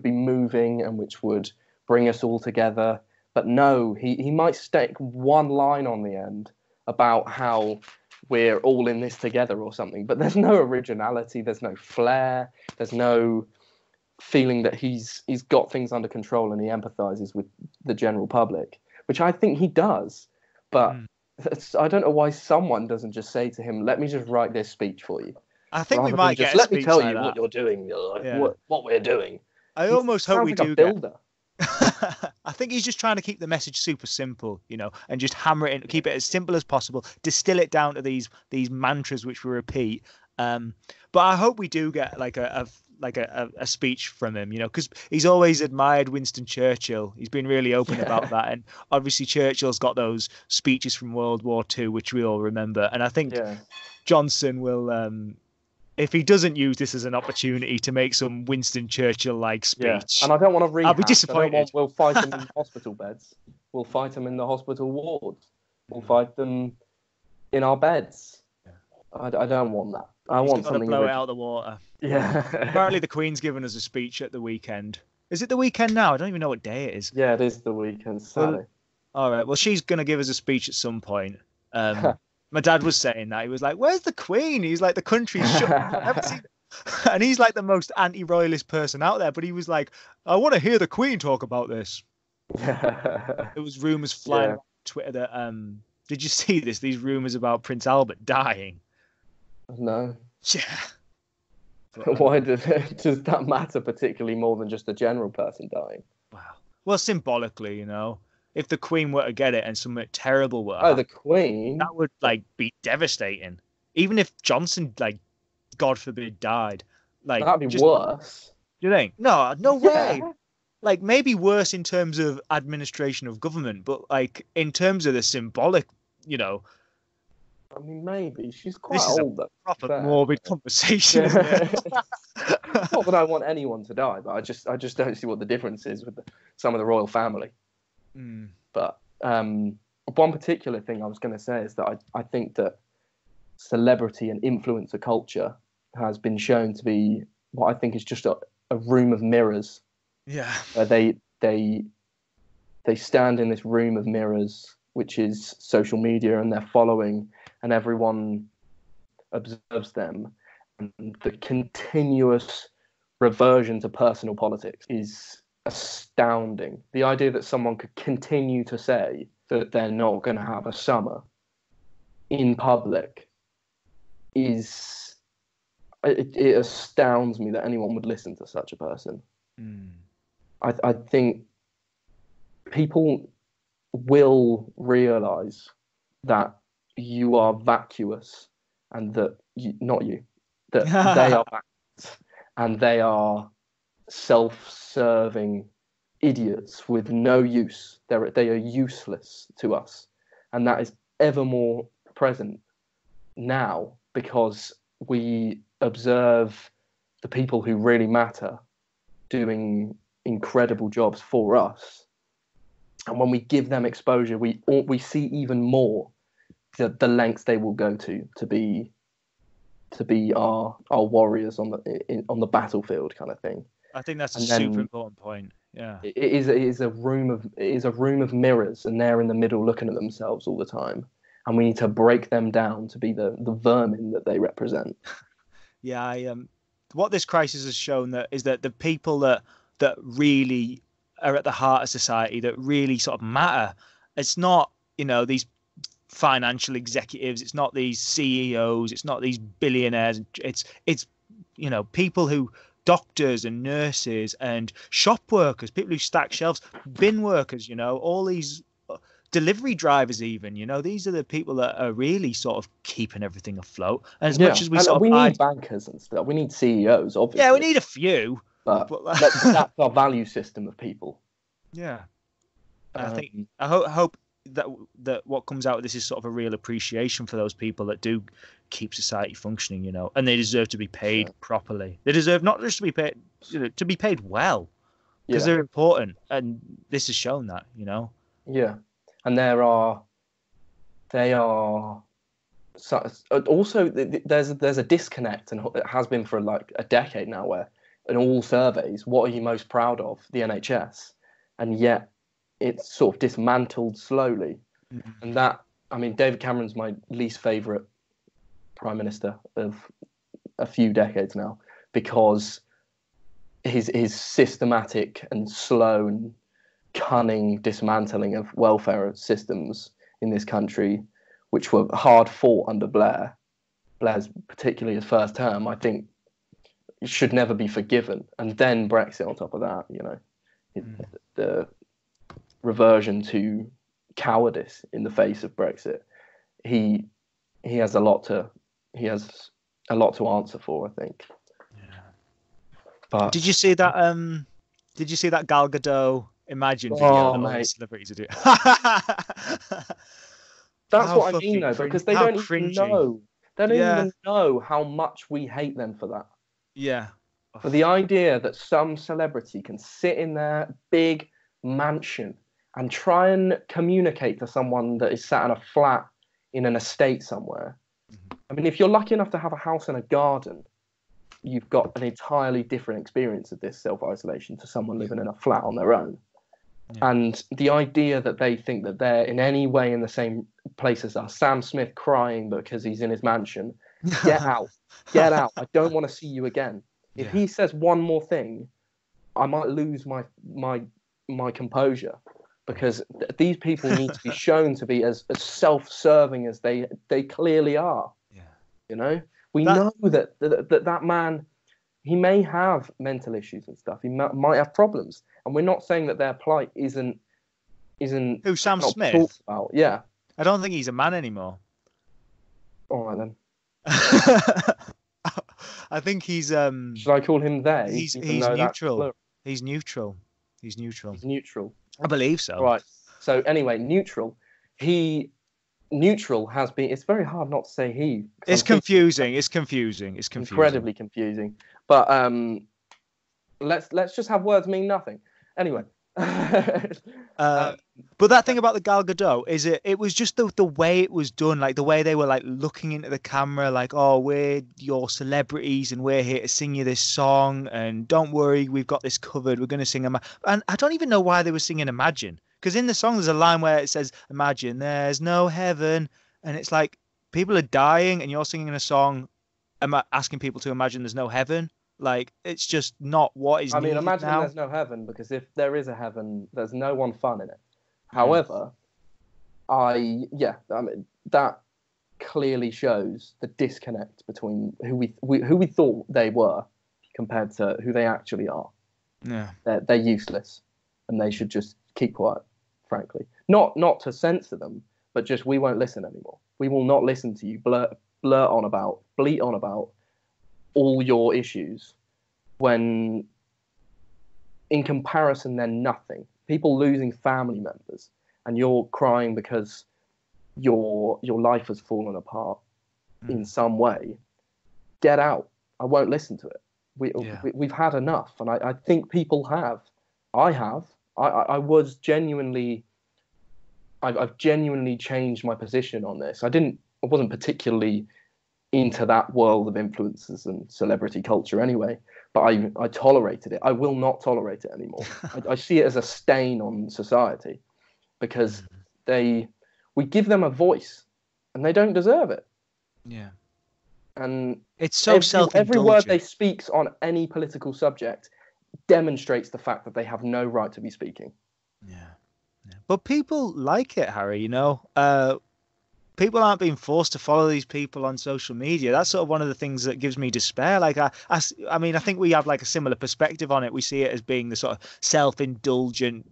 be moving and which would bring us all together. But no, he might stick one line on the end about how we're all in this together or something. But there's no originality, there's no flair, there's no feeling that he's got things under control and he empathizes with the general public, which I think he does. But I don't know why someone doesn't just say to him, let me just write this speech for you. I think we might get let me tell you what you're doing, what we're doing. I almost hope we do builder. I think he's just trying to keep the message super simple, and just hammer it in, keep it as simple as possible, distill it down to these mantras which we repeat. But I hope we do get like a speech from him, because he's always admired Winston Churchill. He's been really open about that, and obviously Churchill's got those speeches from World War II, which we all remember. And I think Johnson will. If he doesn't use this as an opportunity to make some Winston Churchill-like speech, and I don't want to rehash. I'll be disappointed. We'll fight him in hospital beds. We'll fight him in the hospital wards. We'll fight them in our beds. I don't want that. I want something. Blow it out of the water. Yeah. Apparently, the Queen's given us a speech at the weekend. Is it the weekend now? I don't even know what day it is. Yeah, it is the weekend. Saturday. All right. Well, she's going to give us a speech at some point. My dad was saying that. He was like, "Where's the Queen?" He's like, "The country's shut." And he's like the most anti-royalist person out there. But he was like, "I want to hear the Queen talk about this." There was rumors flying on Twitter that did you see this? These rumors about Prince Albert dying. No. Yeah. But, Why does that matter particularly more than just a general person dying? wow. Well, symbolically, if the Queen were to get it and something terrible were to Oh, the happen, Queen. that would be devastating. Even if Johnson, God forbid, died, That'd be just worse. do you think? No, no way. Yeah. Maybe worse in terms of administration of government, but in terms of the symbolic, you know, I mean, maybe she's quite this is a old, though. proper Fair. morbid conversation, isn't Yeah. it? Not that I want anyone to die, but I just don't see what the difference is with some of the royal family. Mm. But one particular thing I was going to say is that I think that celebrity and influencer culture has been shown to be what I think is just a room of mirrors. Yeah. Where they stand in this room of mirrors, which is social media, and they're following, and everyone observes them. And the continuous reversion to personal politics is astounding. The idea that someone could continue to say that they're not going to have a summer in public is it astounds me that anyone would listen to such a person. Mm. I think people will realize that you are vacuous and that that they are vacuous and they are self-serving idiots with no use. They are useless to us, and that is ever more present now because we observe the people who really matter doing incredible jobs for us, and when we give them exposure, we see even more the lengths they will go to be our warriors on the battlefield, kind of thing. I think that's a super important point. Yeah, it is a room of mirrors, and they're in the middle looking at themselves all the time, and we need to break them down to be the vermin that they represent. Yeah, what this crisis has shown is that the people that really are at the heart of society, that really sort of matter, it's not these financial executives, it's not these CEOs, it's not these billionaires, it's people who, doctors and nurses and shop workers, people who stack shelves, bin workers, all these delivery drivers, even, these are the people that are really sort of keeping everything afloat. And as much as we need bankers and stuff, we need CEOs, obviously. Yeah, we need a few, but that's our value system of people. Yeah, and I hope that what comes out of this is sort of a real appreciation for those people that do keep society functioning, and they deserve to be paid properly. They deserve not just to be paid, to be paid well, because they're important, and this has shown that, Yeah, and they are also there's a disconnect, and it has been for like a decade now, where in all surveys, what are you most proud of? The NHS, and yet it's sort of dismantled slowly. Mm-hmm. And that, I mean, David Cameron's my least favourite prime minister of a few decades now, because his systematic and slow and cunning dismantling of welfare systems in this country, which were hard fought under Blair's particularly his first term, I think should never be forgiven. And then Brexit on top of that, the reversion to cowardice in the face of Brexit. He has a lot to answer for, I think. Yeah. But did you see that Gal Gadot Imagine video that all the celebrities are doing? That's what I mean, though, because they don't even know. They don't even know how much we hate them for that. Yeah. For the idea that some celebrity can sit in their big mansion and try and communicate to someone that is sat in a flat in an estate somewhere. Mm-hmm. I mean, if you're lucky enough to have a house and a garden, you've got an entirely different experience of this self-isolation to someone living in a flat on their own. Yeah. And the idea that they think that they're in any way in the same place as us, Sam Smith crying because he's in his mansion, get out, I don't want to see you again. If he says one more thing, I might lose my composure, because these people need to be shown to be as self-serving as they clearly are. Yeah. We know that man he may have mental issues and stuff. He might have problems, and we're not saying that their plight isn't Who, Sam not Smith? talked about. Yeah. I don't think he's a man anymore. All right then. I think he's Should I call him they? He's Neutral. He's neutral. He's neutral. He's neutral. I believe so. Right. So anyway, neutral. Neutral has been. It's very hard not to say he. It's confusing. It's confusing. It's confusing. Incredibly confusing. But let's just have words mean nothing. Anyway. But that thing about the Gal Gadot is it was just the way it was done, like the way they were like looking into the camera, like, oh, we're your celebrities and we're here to sing you this song, and don't worry, we've got this covered, we're going to sing and I don't even know why they were singing Imagine, because in the song there's a line where it says imagine there's no heaven, and it's like people are dying and you're singing a song asking people to imagine there's no heaven. Like, it's just not what is needed. Imagine now. There's no heaven, because if there is a heaven, there's no one fun in it. However, that clearly shows the disconnect between who we thought they were compared to who they actually are. Yeah, they're useless, and they should just keep quiet. Frankly, not to censor them, but just we won't listen anymore. We will not listen to you bleat on about all your issues, when in comparison they're nothing. People losing family members, and you're crying because your life has fallen apart in some way. Get out. I won't listen to it. We've had enough, and I think people have. I have. I've genuinely changed my position on this. I wasn't particularly into that world of influencers and celebrity culture anyway, but I tolerated it. I will not tolerate it anymore. I see it as a stain on society, because we give them a voice and they don't deserve it. Yeah. And it's so self-indulgent. Every word they speak on any political subject demonstrates the fact that they have no right to be speaking. Yeah. But people like it, Harry, people aren't being forced to follow these people on social media. That's sort of one of the things that gives me despair. Like, I think we have like a similar perspective on it. We see it as being the sort of self-indulgent,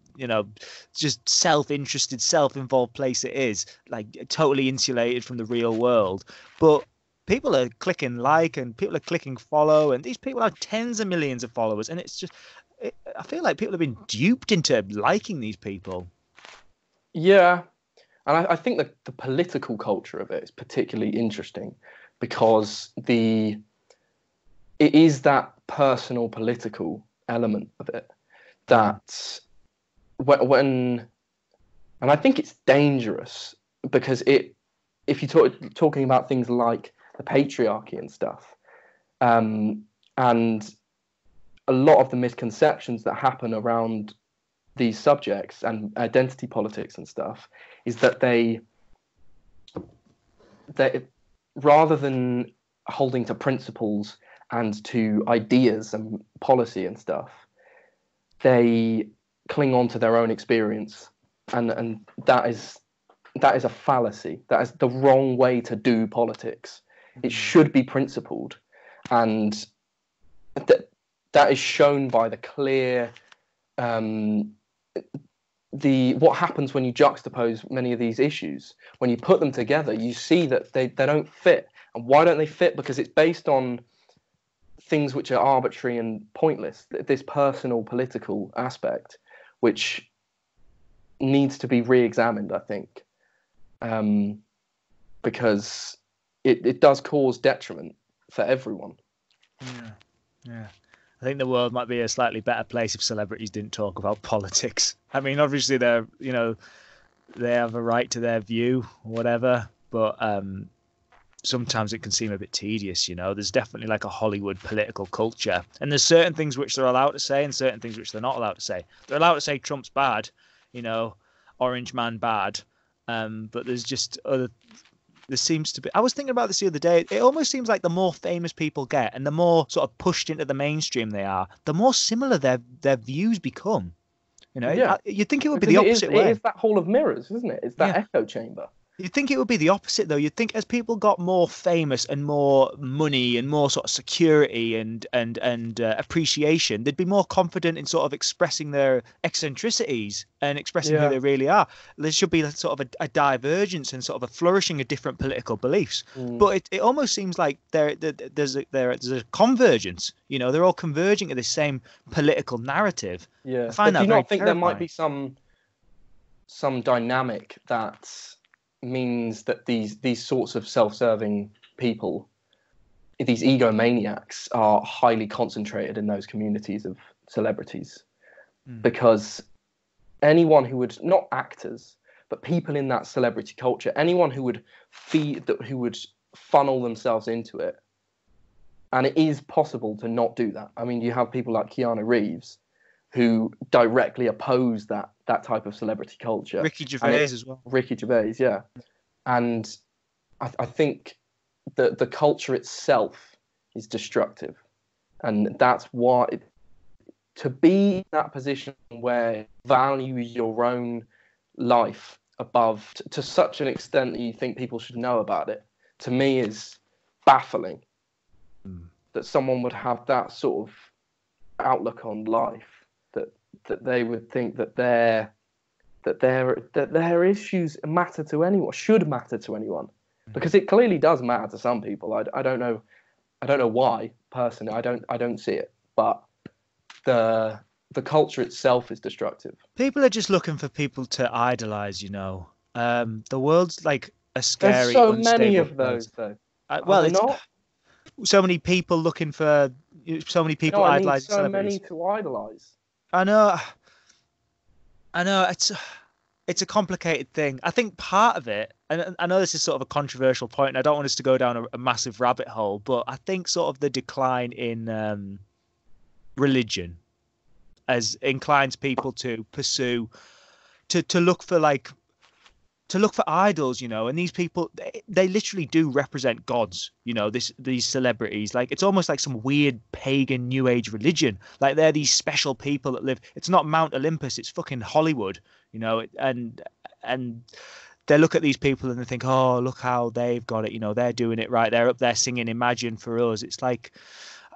just self-interested, self-involved place it is, like totally insulated from the real world. But people are clicking like, and people are clicking follow, and these people have tens of millions of followers. And it's just, I feel like people have been duped into liking these people. Yeah. And I think that the political culture of it is particularly interesting, because it is that personal political element of it that and I think it's dangerous, because if you're talking about things like the patriarchy and stuff, and a lot of the misconceptions that happen around these subjects and identity politics and stuff, is that they rather than holding to principles and to ideas and policy and stuff, they cling on to their own experience, and that is a fallacy. That is the wrong way to do politics. It should be principled, and that is shown by the clear what happens when you juxtapose many of these issues. When you put them together, you see that they don't fit. And why don't they fit? Because it's based on things which are arbitrary and pointless. This personal political aspect, which needs to be re-examined, I think, because it does cause detriment for everyone. Yeah. I think the world might be a slightly better place if celebrities didn't talk about politics. I mean, obviously they have a right to their view or whatever, but sometimes it can seem a bit tedious, There's definitely like a Hollywood political culture, and there's certain things which they're allowed to say and certain things which they're not allowed to say. They're allowed to say Trump's bad, Orange Man bad, but there's just other. There seems to be. I was thinking about this the other day. It almost seems like the more famous people get, and the more sort of pushed into the mainstream they are, the more similar their views become. You'd think it would be the opposite way. It is that hall of mirrors, isn't it? It's that echo chamber. You'd think it would be the opposite, though. You'd think as people got more famous and more money and more sort of security and appreciation, they'd be more confident in sort of expressing their eccentricities and expressing who Yeah. they really are. There should be sort of a divergence and sort of a flourishing of different political beliefs. Mm. But it almost seems like there's a convergence. You know, they're all converging to the same political narrative. Yeah. I find But do that you very not think there might terrifying. be some dynamic that means that these sorts of self-serving people, these egomaniacs, are highly concentrated in those communities of celebrities? Because anyone who would, not actors, but people in that celebrity culture, anyone who would who would funnel themselves into it, and it is possible to not do that. I mean, you have people like Keanu Reeves who directly oppose that type of celebrity culture. Ricky Gervais as well. Ricky Gervais, yeah. And I think that the culture itself is destructive. And that's why, to be in that position where you value your own life above, to such an extent that you think people should know about it, to me is baffling. That someone would have that sort of outlook on life, that they would think that their issues matter to anyone, should matter to anyone, because it clearly does matter to some people. I don't know why personally. I don't see it, but the culture itself is destructive. People are just looking for people to idolize, you know. The world's like a scary, There's so unstable many of place. those, though. Well, Are it's there not? so many people looking for so many people No, I mean idolizing so celebrities. many to idolize. I know. It's a complicated thing. I think part of it, and I know this is sort of a controversial point, and I don't want us to go down a massive rabbit hole, but I think sort of the decline in religion as inclines people to pursue, to look for idols, you know, and these people, they literally do represent gods, you know, these celebrities. Like, it's almost like some weird pagan new age religion. Like, they're these special people that live, it's not Mount Olympus, it's fucking Hollywood, you know, and they look at these people and they think, oh, look how they've got it, you know, they're doing it right, they're up there singing Imagine for us. It's like,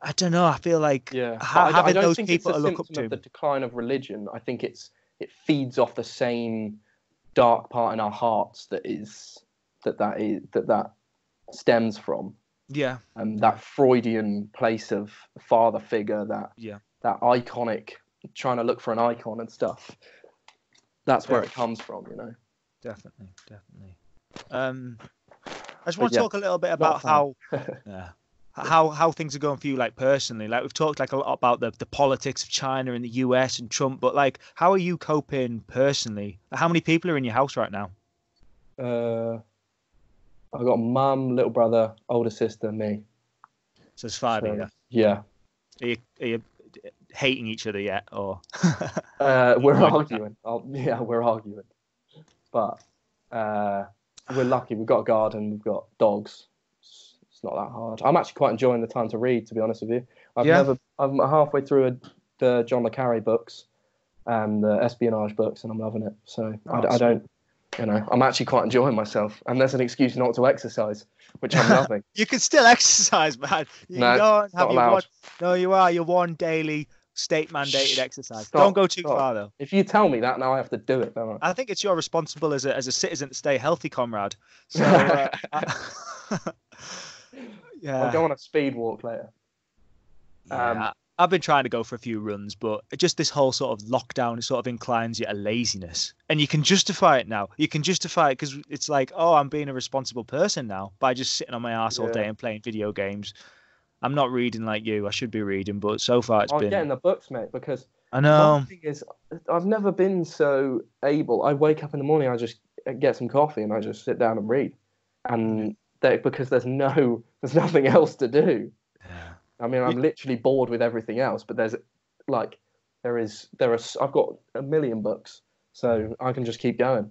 I don't know, I feel like having those people to look up to. Of the decline of religion. I think it feeds off the same dark part in our hearts that stems from. Yeah. That Freudian place of father figure, that iconic, trying to look for an icon and stuff. That's where it comes from, you know. Definitely. I just want to talk a little bit about how things are going for you, like personally. Like, we've talked like a lot about the politics of China and the US and Trump, but like, how are you coping personally? How many people are in your house right now? I've got mum, little brother, older sister, me. So it's 5 of you. Yeah. Are you hating each other yet, or? We're arguing. We're arguing. But we're lucky. We've got a garden. We've got dogs. It's not that hard. I'm actually quite enjoying the time to read, to be honest with you. I'm halfway through the John le Carré books and the espionage books, and I'm loving it. So I don't, you know, I'm actually quite enjoying myself. And there's an excuse not to exercise, which I'm loving. You can still exercise, man. You don't have your one daily state mandated exercise. Don't go too far though. If you tell me that, now I have to do it, don't I? I think it's your responsible as a citizen to stay healthy, comrade. So yeah, I'll go on a speed walk later. I've been trying to go for a few runs, but just this whole sort of lockdown sort of inclines you to laziness, and you can justify it now. You can justify it because it's like, oh, I'm being a responsible person now by just sitting on my ass all day and playing video games. I'm not reading like you. I should be reading, but so far it's been. I'm getting the books, mate, because I know. The thing is, I've never been so able. I wake up in the morning, I just get some coffee, and I just sit down and read, and because there's nothing else to do. Yeah. I mean, I'm literally bored with everything else, but I've got a million books, so I can just keep going.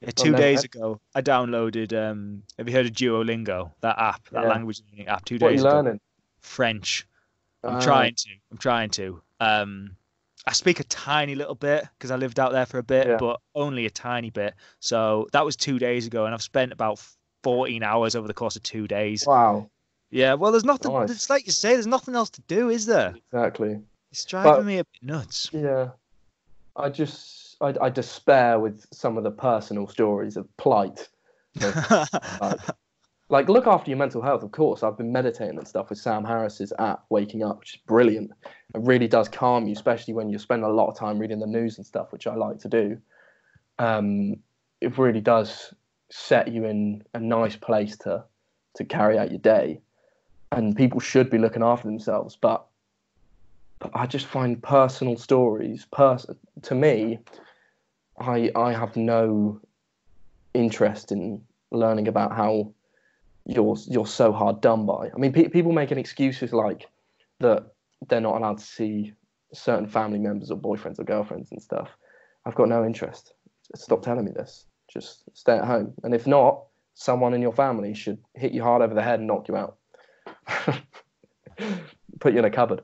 Yeah, 2 days ago, I downloaded. Have you heard of Duolingo? That app, that language learning app. 2 days ago. What are you learning? French. I'm trying to. I speak a tiny little bit because I lived out there for a bit, Yeah. but only a tiny bit. So that was 2 days ago, and I've spent about 14 hours over the course of 2 days. Wow. Yeah, well, there's nothing. Nice. It's like you say, there's nothing else to do, is there? Exactly. It's driving But me a bit nuts. yeah, I despair with some of the personal stories of plight. Of, like look after your mental health, of course. I've been meditating and stuff with Sam Harris's app, Waking Up, which is brilliant. It really does calm you, especially when you're spending a lot of time reading the news and stuff, which I like to do. It really does set you in a nice place to carry out your day. And people should be looking after themselves, but I just find personal stories, to me, I have no interest in learning about how you're so hard done by. I mean, people making excuses like that they're not allowed to see certain family members or boyfriends or girlfriends and stuff. I've got no interest. Stop telling me this. Just stay at home. And if not, someone in your family should hit you hard over the head and knock you out. Put you in a cupboard.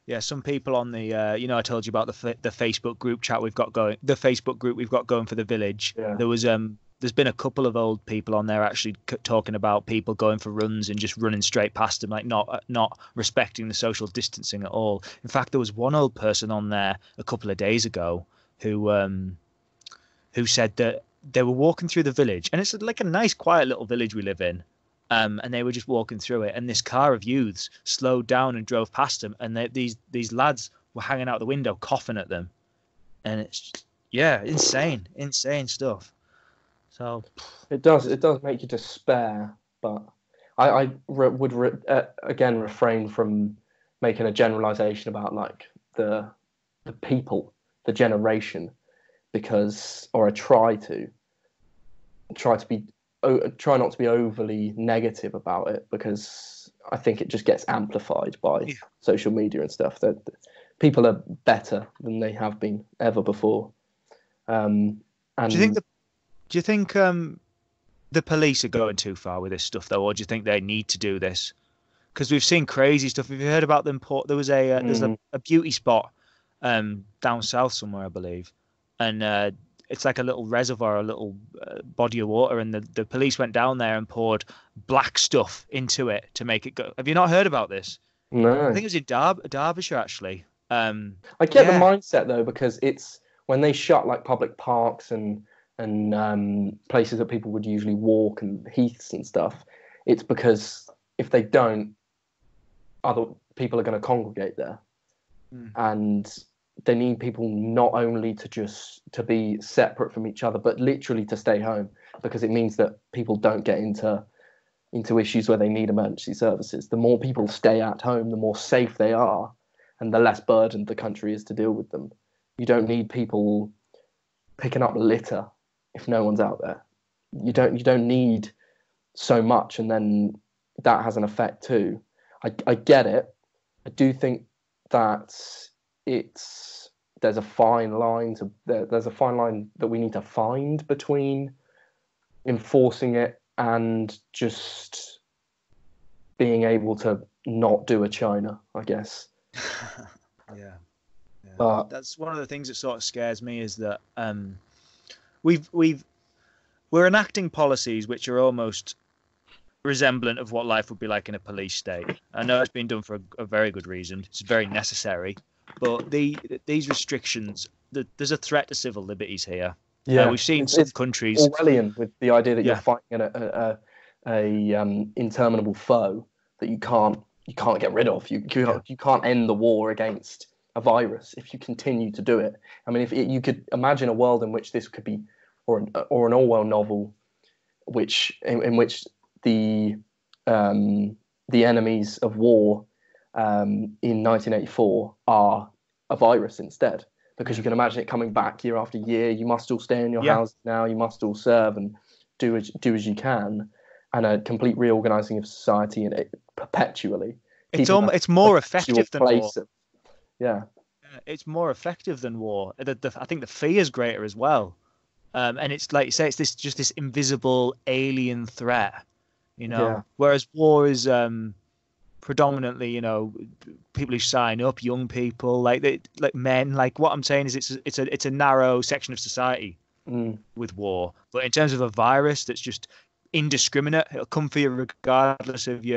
Yeah, some people on the, I told you about the Facebook group chat we've got going, the Facebook group we've got going for the village. Yeah. There's been a couple of old people on there actually talking about people going for runs and just running straight past them, like not respecting the social distancing at all. In fact, there was one old person on there a couple of days ago who said that they were walking through the village, and it's like a nice, quiet little village we live in. And they were just walking through it, and this car of youths slowed down and drove past them, and these lads were hanging out the window coughing at them, and it's insane stuff. So it does make you despair, but I would again refrain from making a generalization about like the people, the generation, because I try not to be overly negative about it, because I think it just gets amplified by social media and stuff. That people are better than they have been ever before. And do you think the police are going too far with this stuff though, or do you think they need to do this? Because we've seen crazy stuff. Have you heard about them? There was there's a beauty spot down south somewhere, I believe, and it's like a little reservoir, a little body of water, and the police went down there and poured black stuff into it to make it go. Have you not heard about this? No. I think it was in Derbyshire, actually. I get the mindset though, because it's when they shut like public parks and places that people would usually walk and heaths and stuff. It's because if they don't, other people are going to congregate there, and they need people not only to be separate from each other, but literally to stay home, because it means that people don't get into issues where they need emergency services. The more people stay at home, the more safe they are, and the less burdened the country is to deal with them. You don't need people picking up litter if no one's out there. You don't need so much, and then that has an effect too. I get it. I do think that there's a fine line that we need to find between enforcing it and just being able to not do a China, I guess. Yeah. But that's one of the things that sort of scares me, is that we're enacting policies which are almost resemblant of what life would be like in a police state. I know it's been done for a very good reason. It's very necessary. But these restrictions, there's a threat to civil liberties here. yeah, we've seen some countries Orwellian with the idea that you're fighting a interminable foe that you can't get rid of. You can't end the war against a virus if you continue to do it. I mean, you could imagine a world in which this could be, or an Orwell novel, in which the enemies of war in 1984 are a virus instead, because you can imagine it coming back year after year. You must all stay in your house now. You must all serve and do as you can, and a complete reorganizing of society and perpetually. It's more effective than war. It's more effective than war. I think the fear is greater as well, and it's like you say, it's this invisible alien threat, Whereas war is predominantly, people who sign up, young people, like men. Like what I'm saying is, it's a narrow section of society with war. But in terms of a virus that's just indiscriminate, it'll come for you regardless of who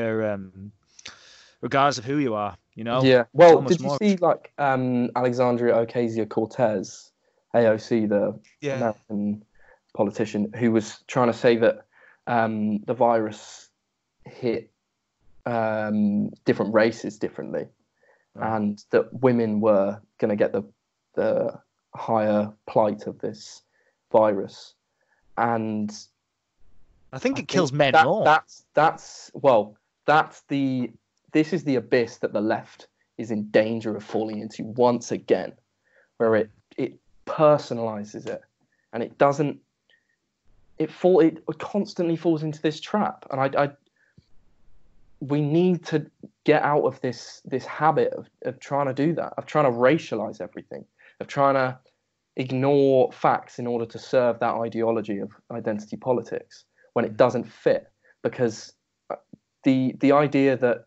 you are. Yeah. It's Well, almost did you more. see like Alexandria Ocasio-Cortez, AOC, the Yeah. American politician, who was trying to say that the virus hit different races differently, and that women were going to get the higher plight of this virus, and I think I it kills think men more. This is the abyss that the left is in danger of falling into once again, where it personalizes it, and it doesn't. It constantly falls into this trap, and we need to get out of this habit of trying to do that, of trying to racialize everything, of trying to ignore facts in order to serve that ideology of identity politics when it doesn't fit. Because the idea that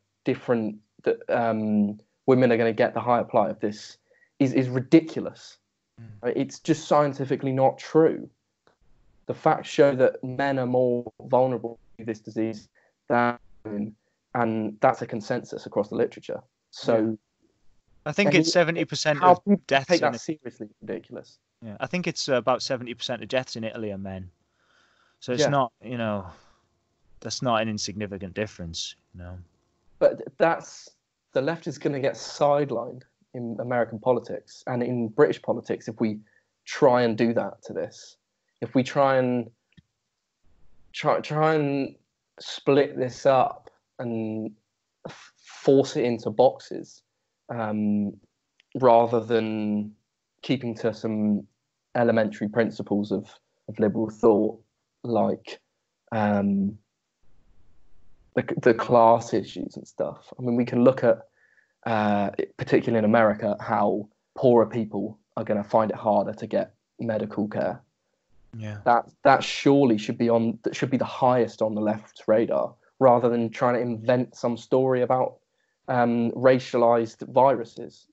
women are going to get the higher plight of this is ridiculous. It's just scientifically not true. The facts show that men are more vulnerable to this disease than women, and that's a consensus across the literature. So I think it's 70% how of people deaths take that seriously is ridiculous. Yeah, I think it's about 70% of deaths in Italy are men. So it's Yeah. not, that's not an insignificant difference, But the left is going to get sidelined in American politics and in British politics if we try and do that to this. If we try and split this up and force it into boxes, rather than keeping to some elementary principles of liberal thought, like the class issues and stuff. I mean, we can look at, particularly in America, how poorer people are going to find it harder to get medical care. Yeah. That surely should be the highest on the left's radar, rather than trying to invent some story about racialized viruses.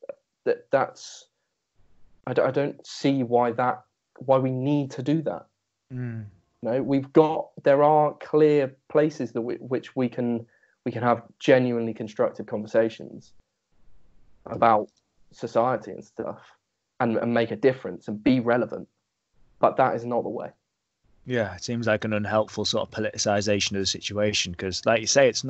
I don't see why we need to do that. There are clear places which we can have genuinely constructive conversations about society and stuff, and make a difference and be relevant. But that is not the way. Yeah, it seems like an unhelpful sort of politicization of the situation, because, like you say, it's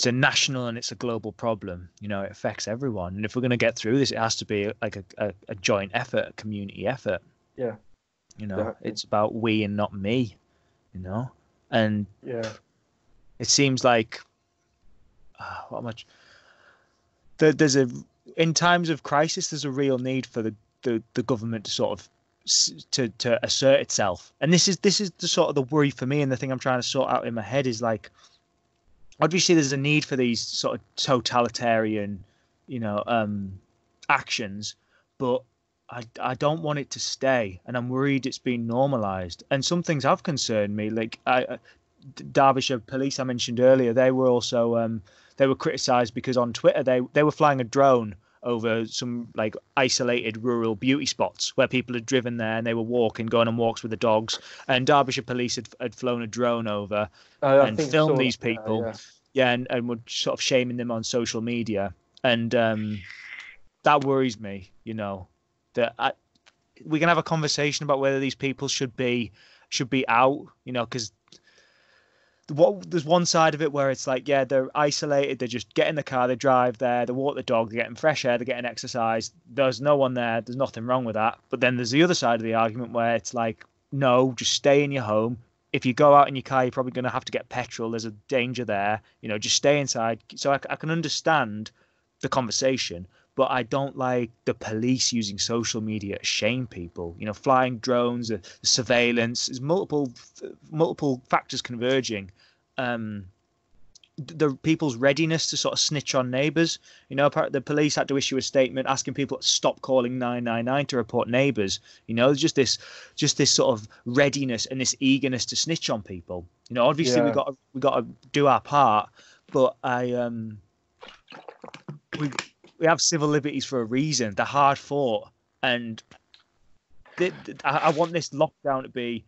a national and it's a global problem. It affects everyone, and if we're going to get through this, it has to be like a joint effort, a community effort. Yeah. Exactly. It's about we and not me. And yeah, it seems like in times of crisis, there's a real need for the government to sort of to assert itself. And this is the sort of the worry for me, and the thing I'm trying to sort out in my head is, like, obviously there's a need for these sort of totalitarian, actions, but I don't want it to stay, and I'm worried it's been normalized. And some things have concerned me, like Derbyshire police I mentioned earlier. They were also they were criticised because on Twitter they were flying a drone over some like isolated rural beauty spots where people had driven there, and they were going on walks with the dogs, and Derbyshire police had flown a drone over and filmed these people, and were sort of shaming them on social media, and that worries me. That we can have a conversation about whether these people should be out, because there's one side of it where it's like, yeah, they're isolated, they just get in the car, they drive there, they walk the dog, they're getting fresh air, they're getting exercise, there's no one there, there's nothing wrong with that. But then there's the other side of the argument where it's like, no, just stay in your home. If you go out in your car, you're probably going to have to get petrol, there's a danger there, just stay inside. So I can understand the conversation, but I don't like the police using social media to shame people. Flying drones, the surveillance, there's multiple factors converging. The people's readiness to sort of snitch on neighbours. The police had to issue a statement asking people to stop calling 999 to report neighbours. There's just this sort of readiness and this eagerness to snitch on people. Obviously we got to do our part, but we we have civil liberties for a reason. They're hard fought, and I want this lockdown to be,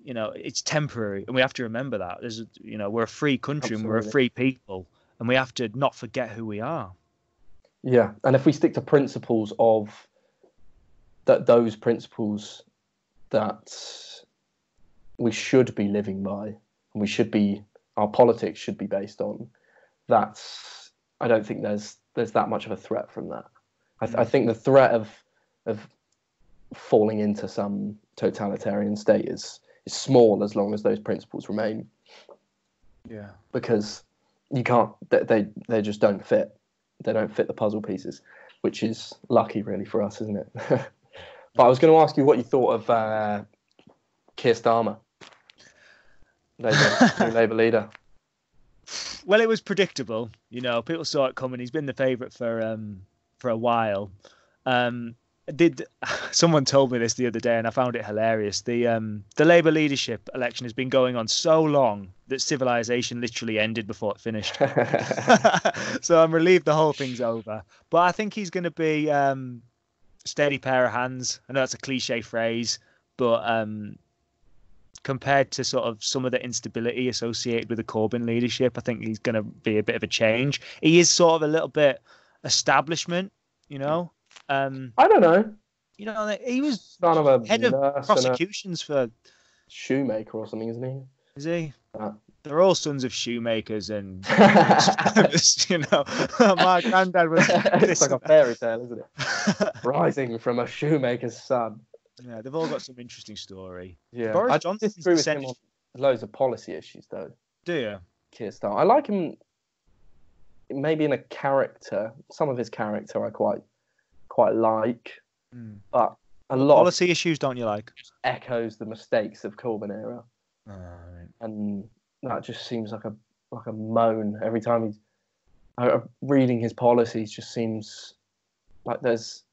it's temporary, and we have to remember that. We're a free country and we're a Absolutely. free people, and we have to not forget who we are. Yeah, and if we stick to principles of those principles that we should be living by, and our politics should be based on, I don't think there's that much of a threat from that. I think the threat of falling into some totalitarian state is small as long as those principles remain. Yeah, because you can't. They just don't fit. They don't fit the puzzle pieces, which is lucky really for us, isn't it? But I was going to ask you what you thought of Keir Starmer, new Labour leader. well, it was predictable. People saw it coming. He's been the favourite for a while. Someone told me this the other day, and I found it hilarious. The Labour leadership election has been going on so long that civilization literally ended before it finished. So I'm relieved the whole thing's over. But I think he's going to be steady pair of hands. I know that's a cliche phrase, but compared to sort of some of the instability associated with the Corbyn leadership, I think he's going to be a bit of a change. He is sort of a little bit establishment, I don't know. He was Son of a head nurse of prosecutions for shoemaker or something, isn't he? Is he? Uh, They're all sons of shoemakers and my granddad was. It's like a fairy tale, isn't it? Rising from a shoemaker's son. Yeah, they've all got some interesting story. Yeah, Boris I Johnson's disagree with him on loads of policy issues, though. Do you? Keir Starmer. I like him maybe in a character. Some of his character I quite like, but a lot policy issues don't you like? Echoes the mistakes of Corbyn era, Right. and that just seems like a moan every time he's reading his policies. Just seems like there's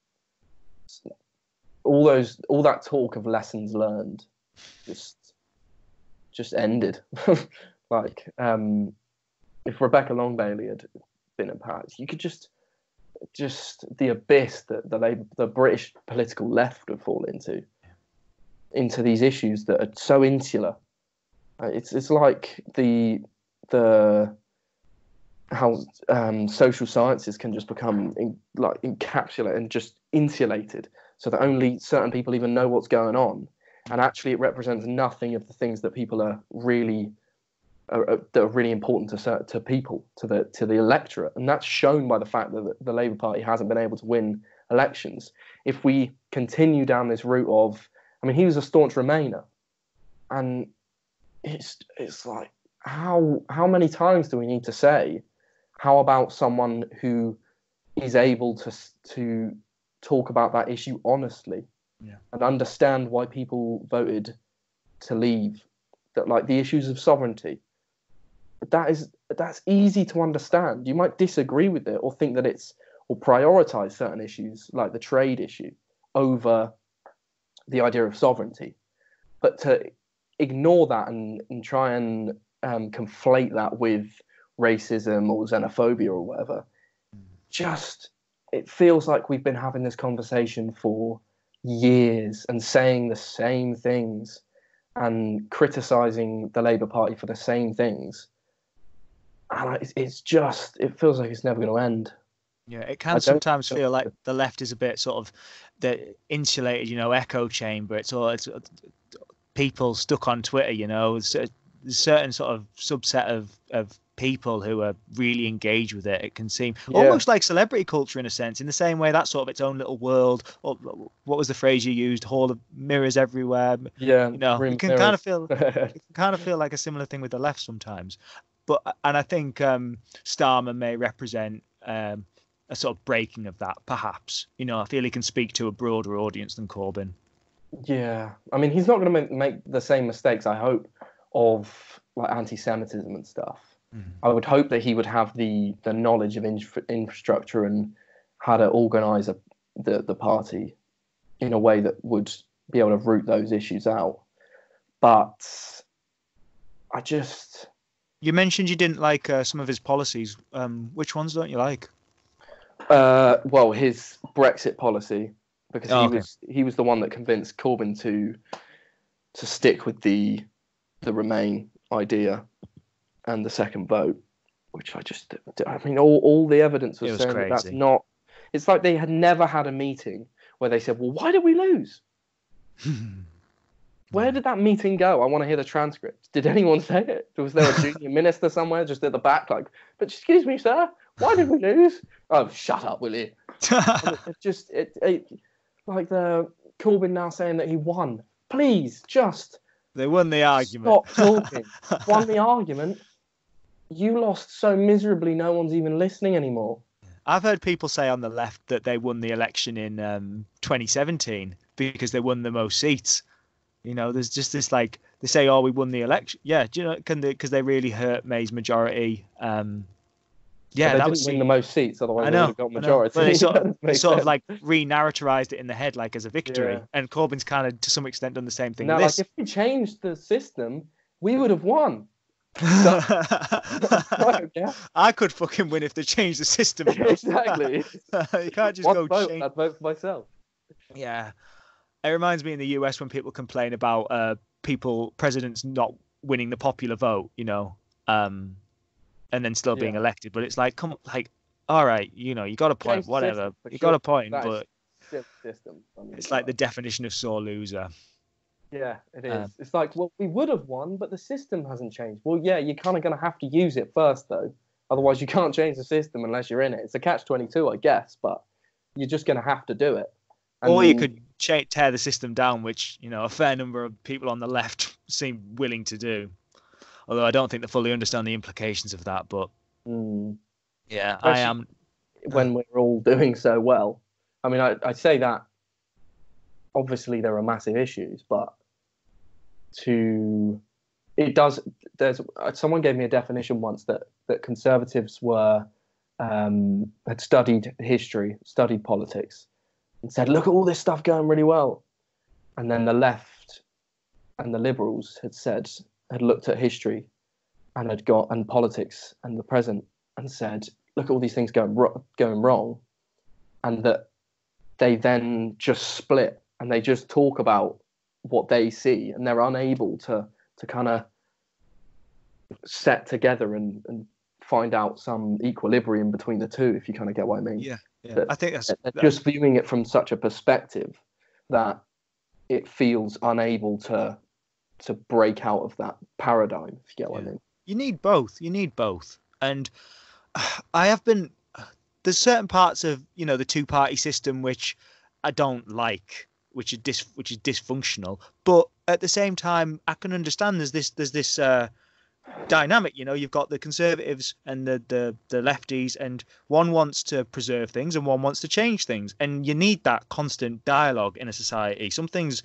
all that talk of lessons learned just ended. Like if Rebecca Long Bailey had been in power, you could just the abyss that the British political left would fall into these issues that are so insular. It's like how social sciences can just become encapsulated and just insulated, so that only certain people even know what's going on, and actually it represents nothing of the things that people are really important to people, to the electorate, and that's shown by the fact that the Labour Party hasn't been able to win elections. If we continue down this route of, he was a staunch Remainer, and it's like how many times do we need to say, how about someone who is able to talk about that issue honestly, and understand why people voted to leave, that like the issues of sovereignty. That's easy to understand. You might disagree with it or think that or prioritize certain issues like the trade issue over the idea of sovereignty, but to ignore that and try and conflate that with racism or xenophobia or whatever, it feels like we've been having this conversation for years and saying the same things and criticizing the Labour Party for the same things. And it feels like it's never going to end. Yeah, it can sometimes feel like the left is a bit sort of the insulated, echo chamber. It's people stuck on Twitter, there's a certain sort of subset of people who are really engaged with it. It can seem almost like celebrity culture in a sense, in the same way that's sort of its own little world. Or what was the phrase you used? Hall of mirrors everywhere. Yeah, it can kind of feel like a similar thing with the left sometimes. And I think Starmer may represent a sort of breaking of that, perhaps. I feel he can speak to a broader audience than Corbyn. Yeah, he's not going to make the same mistakes, I hope, of like anti-Semitism and stuff. I would hope that he would have the knowledge of infrastructure and how to organise the party in a way that would be able to root those issues out. But You mentioned you didn't like some of his policies. Which ones don't you like? Well, his Brexit policy, because Oh, okay. he was the one that convinced Corbyn to stick with the Remain idea and the second vote, which I mean, all the evidence It was was saying that that's crazy. not. It's like they had never had a meeting where they said, "Well, why did we lose? Where did that meeting go? I want to hear the transcript. Did anyone say it? Was there a junior minister somewhere just at the back, like, but excuse me, sir, why did we lose? Oh, shut up, will you? And it's just like the Corbyn now saying that he won. Please, just They won the argument. stop talking. Won the argument. You lost so miserably, no one's even listening anymore. I've heard people say on the left that they won the election in 2017 because they won the most seats. You know, there's just this like they say, "Oh, we won the election." Yeah, do you know? Because they really hurt May's majority. Yeah, But they that didn't was win the most seats, otherwise I they would know, have got I know. majority. But they sort of, Makes sort of sense. like re-narrativized it in the head like as a victory, Yeah. and Corbyn's kind of to some extent done the same thing Now, with like, this. if we changed the system, we would have won. So, yeah. I could fucking win if they changed the system. You know? Exactly. You can't just One go vote, change. I'd vote for myself. Yeah, it reminds me in the US when people complain about presidents not winning the popular vote, you know, and then still being Yeah. elected. But it's like, come, like, all right, you know, you got a point, Change the whatever, system, for you got sure. a point, That is but still the system. I mean, it's like the definition of sore loser. yeah, it is. Um, It's like, well, we would have won, but the system hasn't changed. Well, yeah, you're kind of going to have to use it first, though. Otherwise, you can't change the system unless you're in it. It's a catch-22, I guess, but you're just going to have to do it. Or you And could tear the system down, which, you know, a fair number of people on the left seem willing to do. Although I don't think they fully understand the implications of that. But yeah, I especially am. when we're all doing so well. I mean, I say that obviously there are massive issues, but there's someone gave me a definition once that conservatives had studied history, studied politics, and said, look at all this stuff going really well. And then the left and the liberals had looked at history and politics and the present and said, look at all these things going wrong. And that they then just split and they just talk about what they see, and they're unable to kind of set together and find out some equilibrium between the two, if you kind of get what I mean. Yeah. I think they're just viewing it from such a perspective that it feels unable to break out of that paradigm, if you get what I mean. You need both. And there's certain parts of, you know, the two-party system which I don't like, which is dysfunctional, but at the same time I can understand there's this dynamic. You know, you've got the conservatives and the lefties, and one wants to preserve things and one wants to change things, and you need that constant dialogue in a society. Some things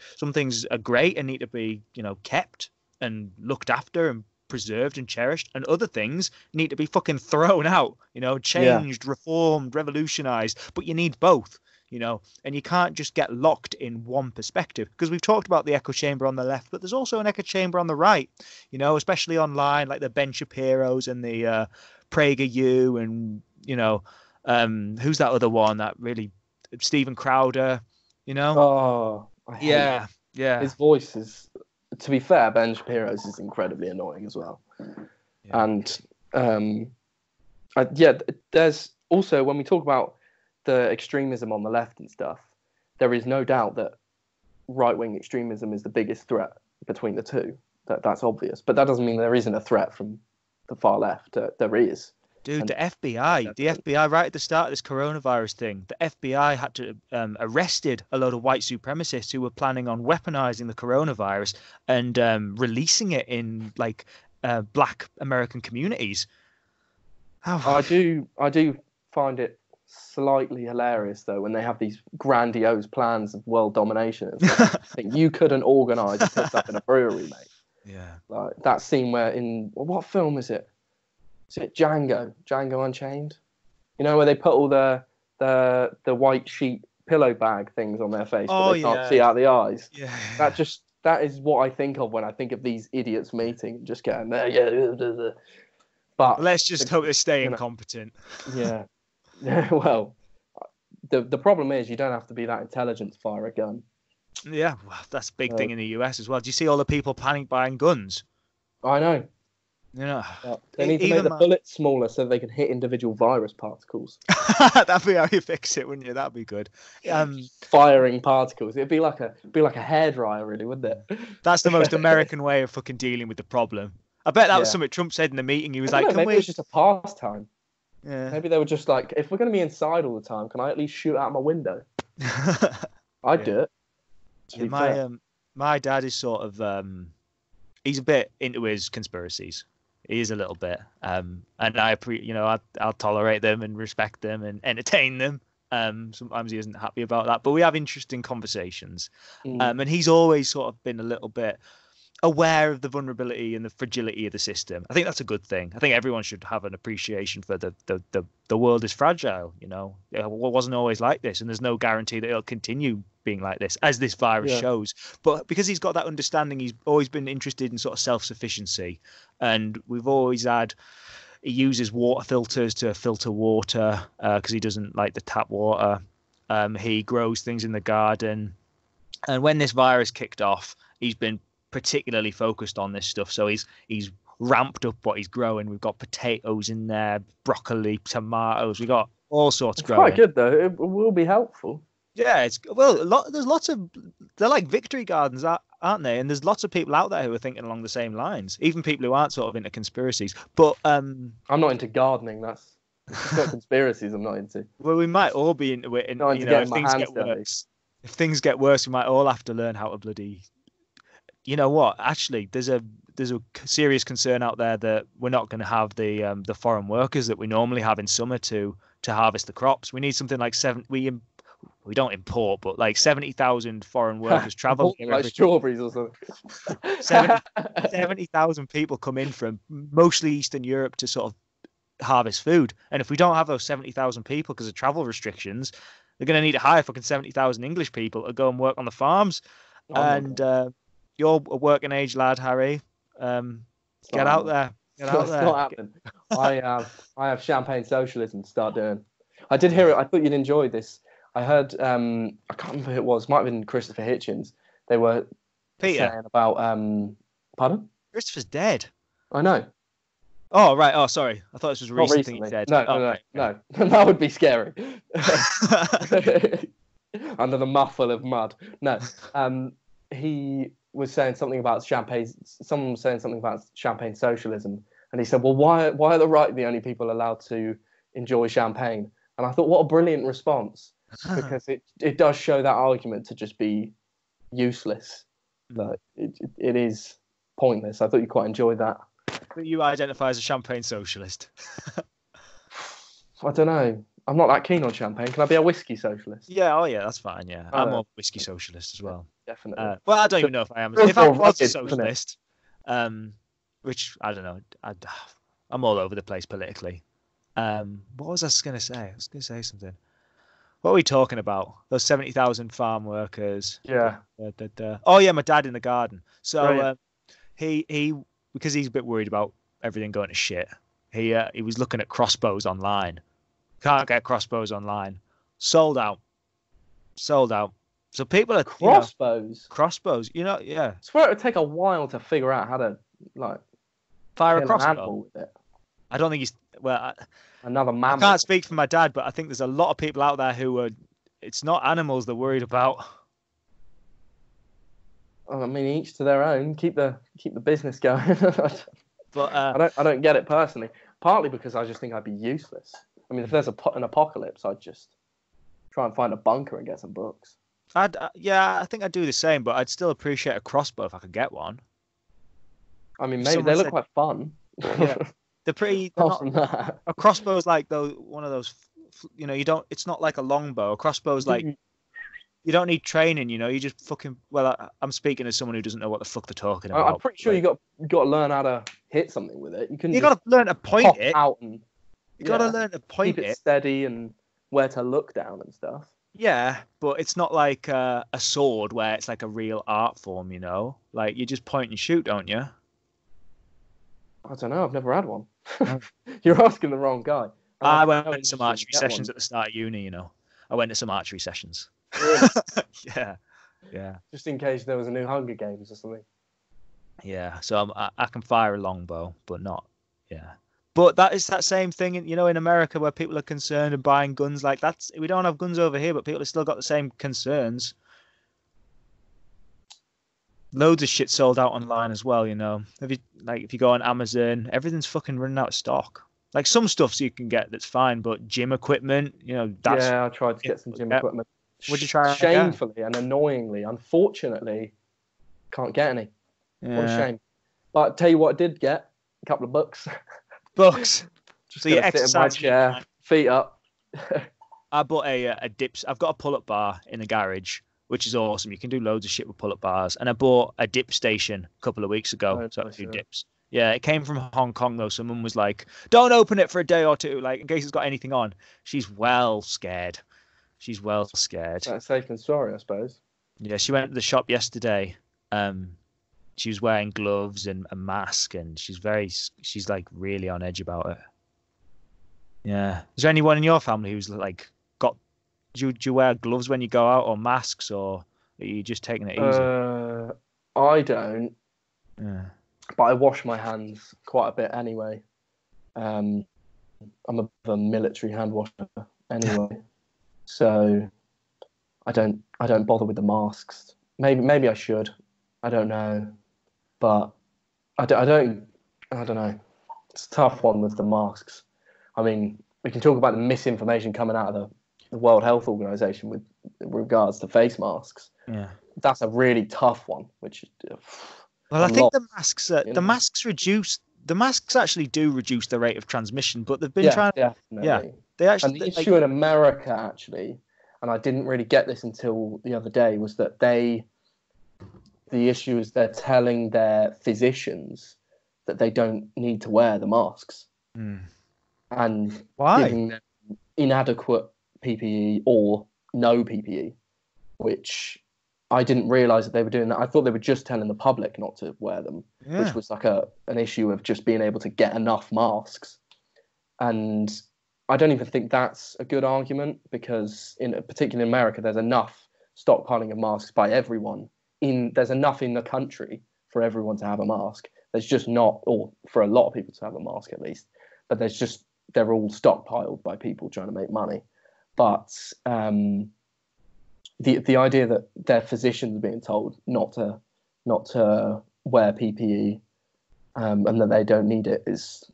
are great and need to be, you know, kept and looked after and preserved and cherished, and other things need to be fucking thrown out, you know, changed, reformed, revolutionized. But you need both, you know, and you can't just get locked in one perspective, because we've talked about the echo chamber on the left, but there's also an echo chamber on the right, you know, especially online, like the Ben Shapiro's and the PragerU, and, you know, who's that other one that really, Stephen Crowder, you know? Oh, I hate yeah. His voice is, to be fair, Ben Shapiro's is incredibly annoying as well. Yeah. And there's also, when we talk about the extremism on the left and stuff, there is no doubt that right-wing extremism is the biggest threat between the two. That's obvious, but that doesn't mean there isn't a threat from the far left. There is. Dude, the FBI, right at the start of this coronavirus thing, the FBI had to arrested a load of white supremacists who were planning on weaponizing the coronavirus and releasing it in like black American communities. I do find it slightly hilarious though when they have these grandiose plans of world domination. You couldn't organize a piss up in a brewery, mate. Yeah, like that scene where what film is it? Is it Django Unchained? You know, where they put all the white sheet pillow bag things on their face, but they can't see out the eyes. Yeah. That is what I think of when I think of these idiots meeting and just getting there. Yeah. But Let's just hope they stay you know, incompetent. yeah. Well, the problem is you don't have to be that intelligent to fire a gun. Yeah, well, that's a big thing in the US as well. Do you see all the people panic buying guns? I know. You know, But they need to make the bullets smaller so they can hit individual virus particles. That'd be how you fix it, wouldn't you? That'd be good. Firing particles. It'd be like a hairdryer, really, wouldn't it? That's the most American way of fucking dealing with the problem. I bet that was something Trump said in the meeting. He was like, maybe it was just a pastime. Yeah. Maybe they were just like, if we're going to be inside all the time, can I at least shoot out my window? I'd do it. Yeah, my dad is sort of he's a bit into his conspiracies. He is a little bit, and I'll tolerate them and respect them and entertain them. Sometimes he isn't happy about that, but we have interesting conversations. And he's always sort of been a little bit aware of the vulnerability and the fragility of the system. I think that's a good thing. I think everyone should have an appreciation for the world is fragile. You know, it wasn't always like this, and there's no guarantee that it'll continue being like this, as this virus shows. But because he's got that understanding, he's always been interested in sort of self-sufficiency, and we've always had. He uses water filters to filter water because he doesn't like the tap water. He grows things in the garden, and when this virus kicked off, he's been particularly focused on this stuff. So he's ramped up what he's growing. We've got potatoes in there, broccoli, tomatoes. We've got all sorts growing. Quite good though. It will be helpful. Yeah, there's lots of, they're like victory gardens, aren't they? And there's lots of people out there who are thinking along the same lines, even people who aren't sort of into conspiracies. But I'm not into gardening. That's not conspiracies. I'm not into. Well, we might all be into it. And if things get worse, we might all have to learn how to bloody. You know what? Actually, there's a serious concern out there that we're not going to have the foreign workers that we normally have in summer to harvest the crops. We need something like we don't import, but like 70,000 foreign workers travel here. Like strawberries or something. 70,000 people come in from mostly Eastern Europe to sort of harvest food. And if we don't have those 70,000 people because of travel restrictions, they're going to need to hire fucking 70,000 English people to go and work on the farms. You're a working age lad, Harry. Get out there. Get out there. It's not happening. I have champagne socialism to start doing. I did hear it. I thought you'd enjoy this. I heard, I can't remember who it was. Might have been Christopher Hitchens. They were saying about, pardon? Christopher's dead. I know. Oh, right. Oh, sorry. I thought this was a recent thing he said. No. That would be scary. Under the muffle of mud. No. He was saying something about champagne. Someone was saying something about champagne socialism. And he said, well, why are the right the only people allowed to enjoy champagne? And I thought, what a brilliant response. Because it does show that argument to just be useless. But it is pointless. I thought you quite enjoyed that. But you identify as a champagne socialist. I don't know. I'm not that keen on champagne. Can I be a whiskey socialist? Yeah, that's fine. Yeah, I'm a whiskey socialist as well. Definitely. Well, I don't even know if I am. If I was a socialist, which I don't know, I'm all over the place politically. What was I going to say? I was going to say something. What are we talking about? Those 70,000 farm workers. Yeah. Oh yeah, my dad in the garden. So he because he's a bit worried about everything going to shit. He was looking at crossbows online. Can't get crossbows online. Sold out. So people are crossbows. Crossbows. Yeah. I swear it would take a while to figure out how to fire a crossbow with it. I don't think he's another mammal. I can't speak for my dad, but I think there's a lot of people out there who are. It's not animals they're worried about. I mean, each to their own. Keep the business going. But I don't get it personally. Partly because I just think I'd be useless. I mean, if there's an apocalypse, I'd just try and find a bunker and get some books. I think I'd do the same, but I'd still appreciate a crossbow if I could get one. I mean, maybe they look quite fun. Yeah, they're pretty. A crossbow is like one of those. It's not like a longbow. A crossbow is like. You don't need training, you just fucking. Well, I'm speaking as someone who doesn't know what the fuck they're talking about. I'm pretty sure you got to learn how to hit something with it. You got to learn to point it out and. You got to learn to point keep it steady and where to look down and stuff. Yeah, but it's not like a sword where it's like a real art form, Like you just point and shoot, don't you? I don't know. I've never had one. No. You're asking the wrong guy. And I think went how to some interesting archery that sessions one. at the start of uni. I went to some archery sessions. Really? Yeah, yeah, Just in case there was a new Hunger Games or something. yeah. So I can fire a longbow, but not. Yeah, but that is that same thing, in America where people are concerned of buying guns. Like that's we don't have guns over here, but people have still got the same concerns. Loads of shit sold out online as well. If you go on Amazon, everything's fucking running out of stock. Like some stuff you can get that's fine, but gym equipment, that's. Yeah, I tried to get some gym Yeah. equipment. Would you try and get? Shamefully and annoyingly, unfortunately, can't get any. What a Yeah. shame. But tell you what, I did get a couple of books. Books. Just So you gonna sit in my exercise. chair, feet up. I bought a dips. I've got a pull-up bar in the garage, which is awesome. You can do loads of shit with pull-up bars. And I bought a dip station a couple of weeks ago, Oh, so I nice, do yeah. dips. Yeah, it came from Hong Kong though. Someone was like, "Don't open it for a day or two, like in case it's got anything on." She's well scared. She's well scared. That's safe and sorry, I suppose. Yeah, she went to the shop yesterday. She was wearing gloves and a mask, and she's like really on edge about it. Yeah. Is there anyone in your family who's like got? Do you wear gloves when you go out, or masks, or are you just taking it easy? I don't, Yeah. but I wash my hands quite a bit anyway. I'm a military hand washer anyway, so I don't bother with the masks. Maybe I should. I don't know, but I don't know. It's a tough one with the masks. I mean, we can talk about the misinformation coming out of the World Health Organization with regards to face masks. Yeah. That's a really tough one. Which, Well, I think lot, the masks, you the know. masks reduce. The masks actually do reduce the rate of transmission, but they've been Yeah, trying. definitely. Yeah, they And actually the like. issue in America, actually, and I didn't really get this until the other day, was that the issue is they're telling their physicians that they don't need to wear the masks. And Why? giving them inadequate PPE or no PPE, which I didn't realize that they were doing that. I thought they were just telling the public not to wear them, which was like an issue of just being able to get enough masks. And I don't even think that's a good argument, because particularly in America, there's enough stockpiling of masks by everyone. There's enough in the country for everyone to have a mask. There's just not, or for a lot of people to have a mask at least, but they're all stockpiled by people trying to make money. But the idea that their physicians are being told not to wear PPE and that they don't need it is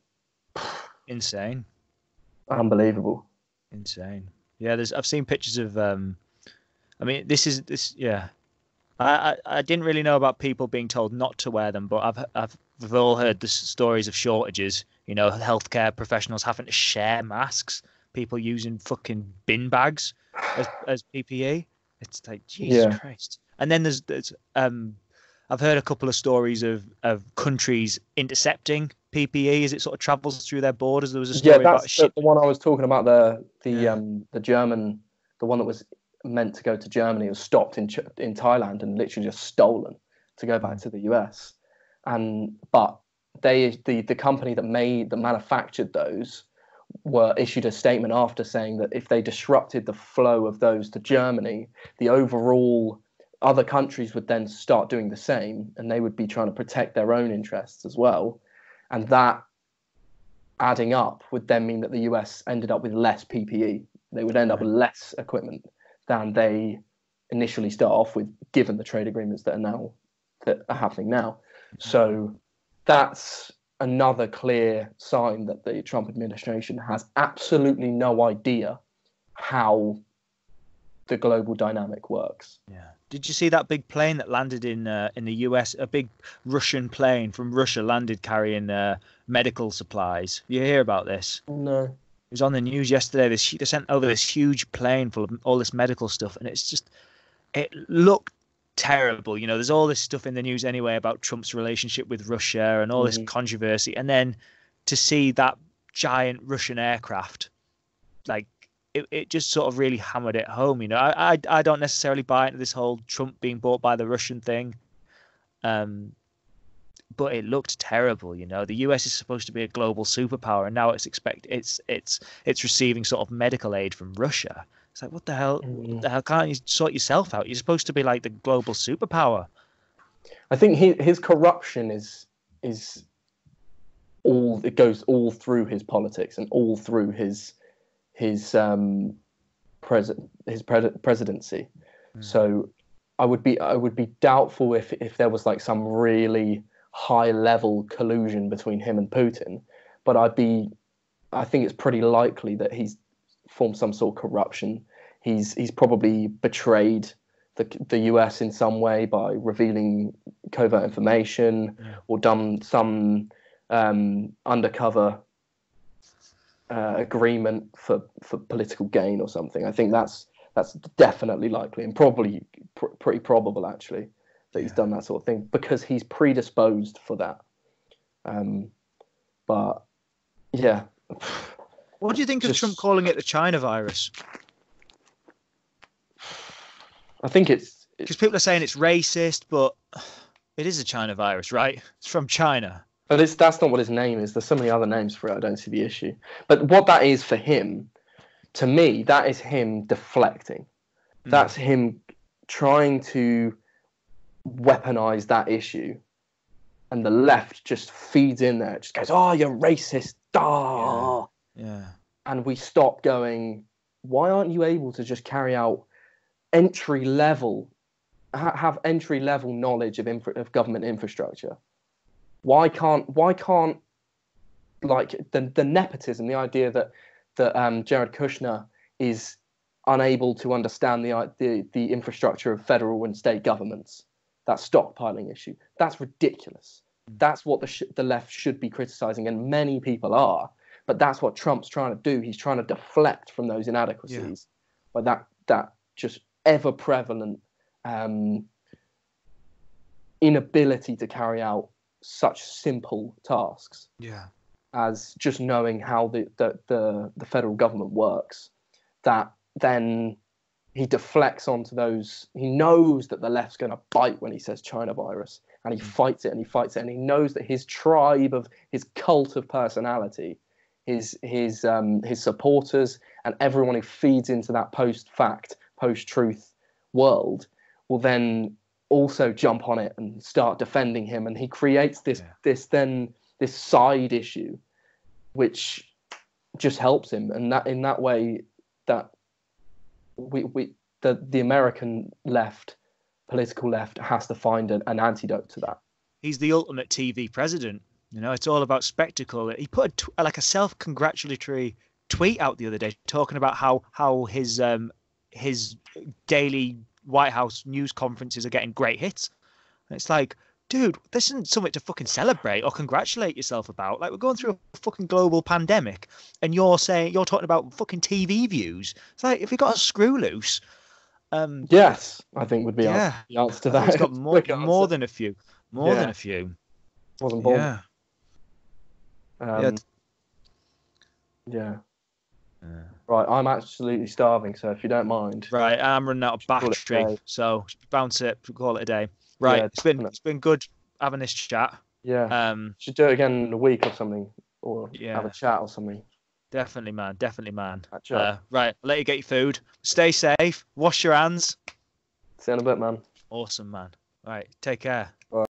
Insane. Unbelievable. Insane. Yeah, I've seen pictures of I mean this yeah. I didn't really know about people being told not to wear them, but we've all heard the stories of shortages, healthcare professionals having to share masks, people using fucking bin bags as PPE. It's like Jesus Christ. And then there's I've heard a couple of stories of countries intercepting PPE as it sort of travels through their borders. There was a story about a ship. The one I was talking about, the German, the one that was meant to go to Germany was stopped in Thailand and literally just stolen to go back to the US. But the company that manufactured those were issued a statement after saying that if they disrupted the flow of those to Germany, the overall other countries would then start doing the same, and they would be trying to protect their own interests as well. And that adding up would then mean that the US ended up with less PPE. They would end up with less equipment than they initially start off with, given the trade agreements that are happening now. So that's another clear sign that the Trump administration has absolutely no idea how the global dynamic works. Yeah. Did you see that big plane that landed in the US? A big Russian plane from Russia landed carrying medical supplies. You hear about this? No. It was on the news yesterday. They sent over this huge plane full of all this medical stuff, and it looked terrible. There's all this stuff in the news anyway about Trump's relationship with Russia and all this controversy, and then to see that giant Russian aircraft, like it just sort of really hammered it home. I don't necessarily buy into this whole Trump being bought by the Russian thing. but it looked terrible. The US is supposed to be a global superpower, and now it's receiving sort of medical aid from Russia. It's like, what the hell? What the hell? Can't you sort yourself out? You're supposed to be like the global superpower. I think his corruption is it goes all through his politics and all through his presidency. So I would be doubtful if there was like some really high level collusion between him and Putin, but I think it's pretty likely that he's formed some sort of corruption. He's probably betrayed the US in some way by revealing covert information, or done some undercover agreement for political gain or something. I think that's definitely likely, and probably pretty probable actually, that he's done that sort of thing, because he's predisposed for that. But yeah. What do you think of Trump calling it the China virus? I think it's because people are saying it's racist, but it is a China virus, right? It's from China. But that's not what his name is. There's so many other names for it. I don't see the issue. But what that is for him, to me, that is him deflecting. That's him trying to weaponize that issue, and the left just feeds in there. It just goes, "Oh, you're racist." Oh. Yeah. And we stop going, why aren't you able to just carry out entry level knowledge of government infrastructure? Why can't like the nepotism, the idea that Jared Kushner is unable to understand the infrastructure of federal and state governments, that stockpiling issue, that's ridiculous. That's what the left should be criticizing, and many people are. But that's what Trump's trying to do. He's trying to deflect from those inadequacies by that just ever prevalent inability to carry out such simple tasks as just knowing how the federal government works. That then he deflects onto those. He knows that the left's going to bite when he says China virus, and he fights it and he fights it, and he knows that his tribe of his cult of personality, his supporters, and everyone who feeds into that post-fact, post-truth world will then also jump on it and start defending him, and he creates this side issue, which just helps him, and that in that way that the American left, political left, has to find an antidote to that. He's the ultimate TV president. It's all about spectacle. He put a self-congratulatory tweet out the other day talking about how his daily White House news conferences are getting great hits. And it's like, dude, this isn't something to fucking celebrate or congratulate yourself about. Like, we're going through a fucking global pandemic, and you're talking about fucking TV views. It's like, if you got a screw loose. Yes, I think would be the answer to that. It's got more than a few. More than a few. Wasn't born. Right, I'm absolutely starving, so if you don't mind. Right, I'm running out of battery, so bounce it, call it a day. Right, it's been good having this chat. Yeah. Should do it again in a week or something, or have a chat or something. Definitely, man. Catch up. Right, I'll let you get your food. Stay safe. Wash your hands. See you in a bit, man. Awesome, man. Right, take care. Bye.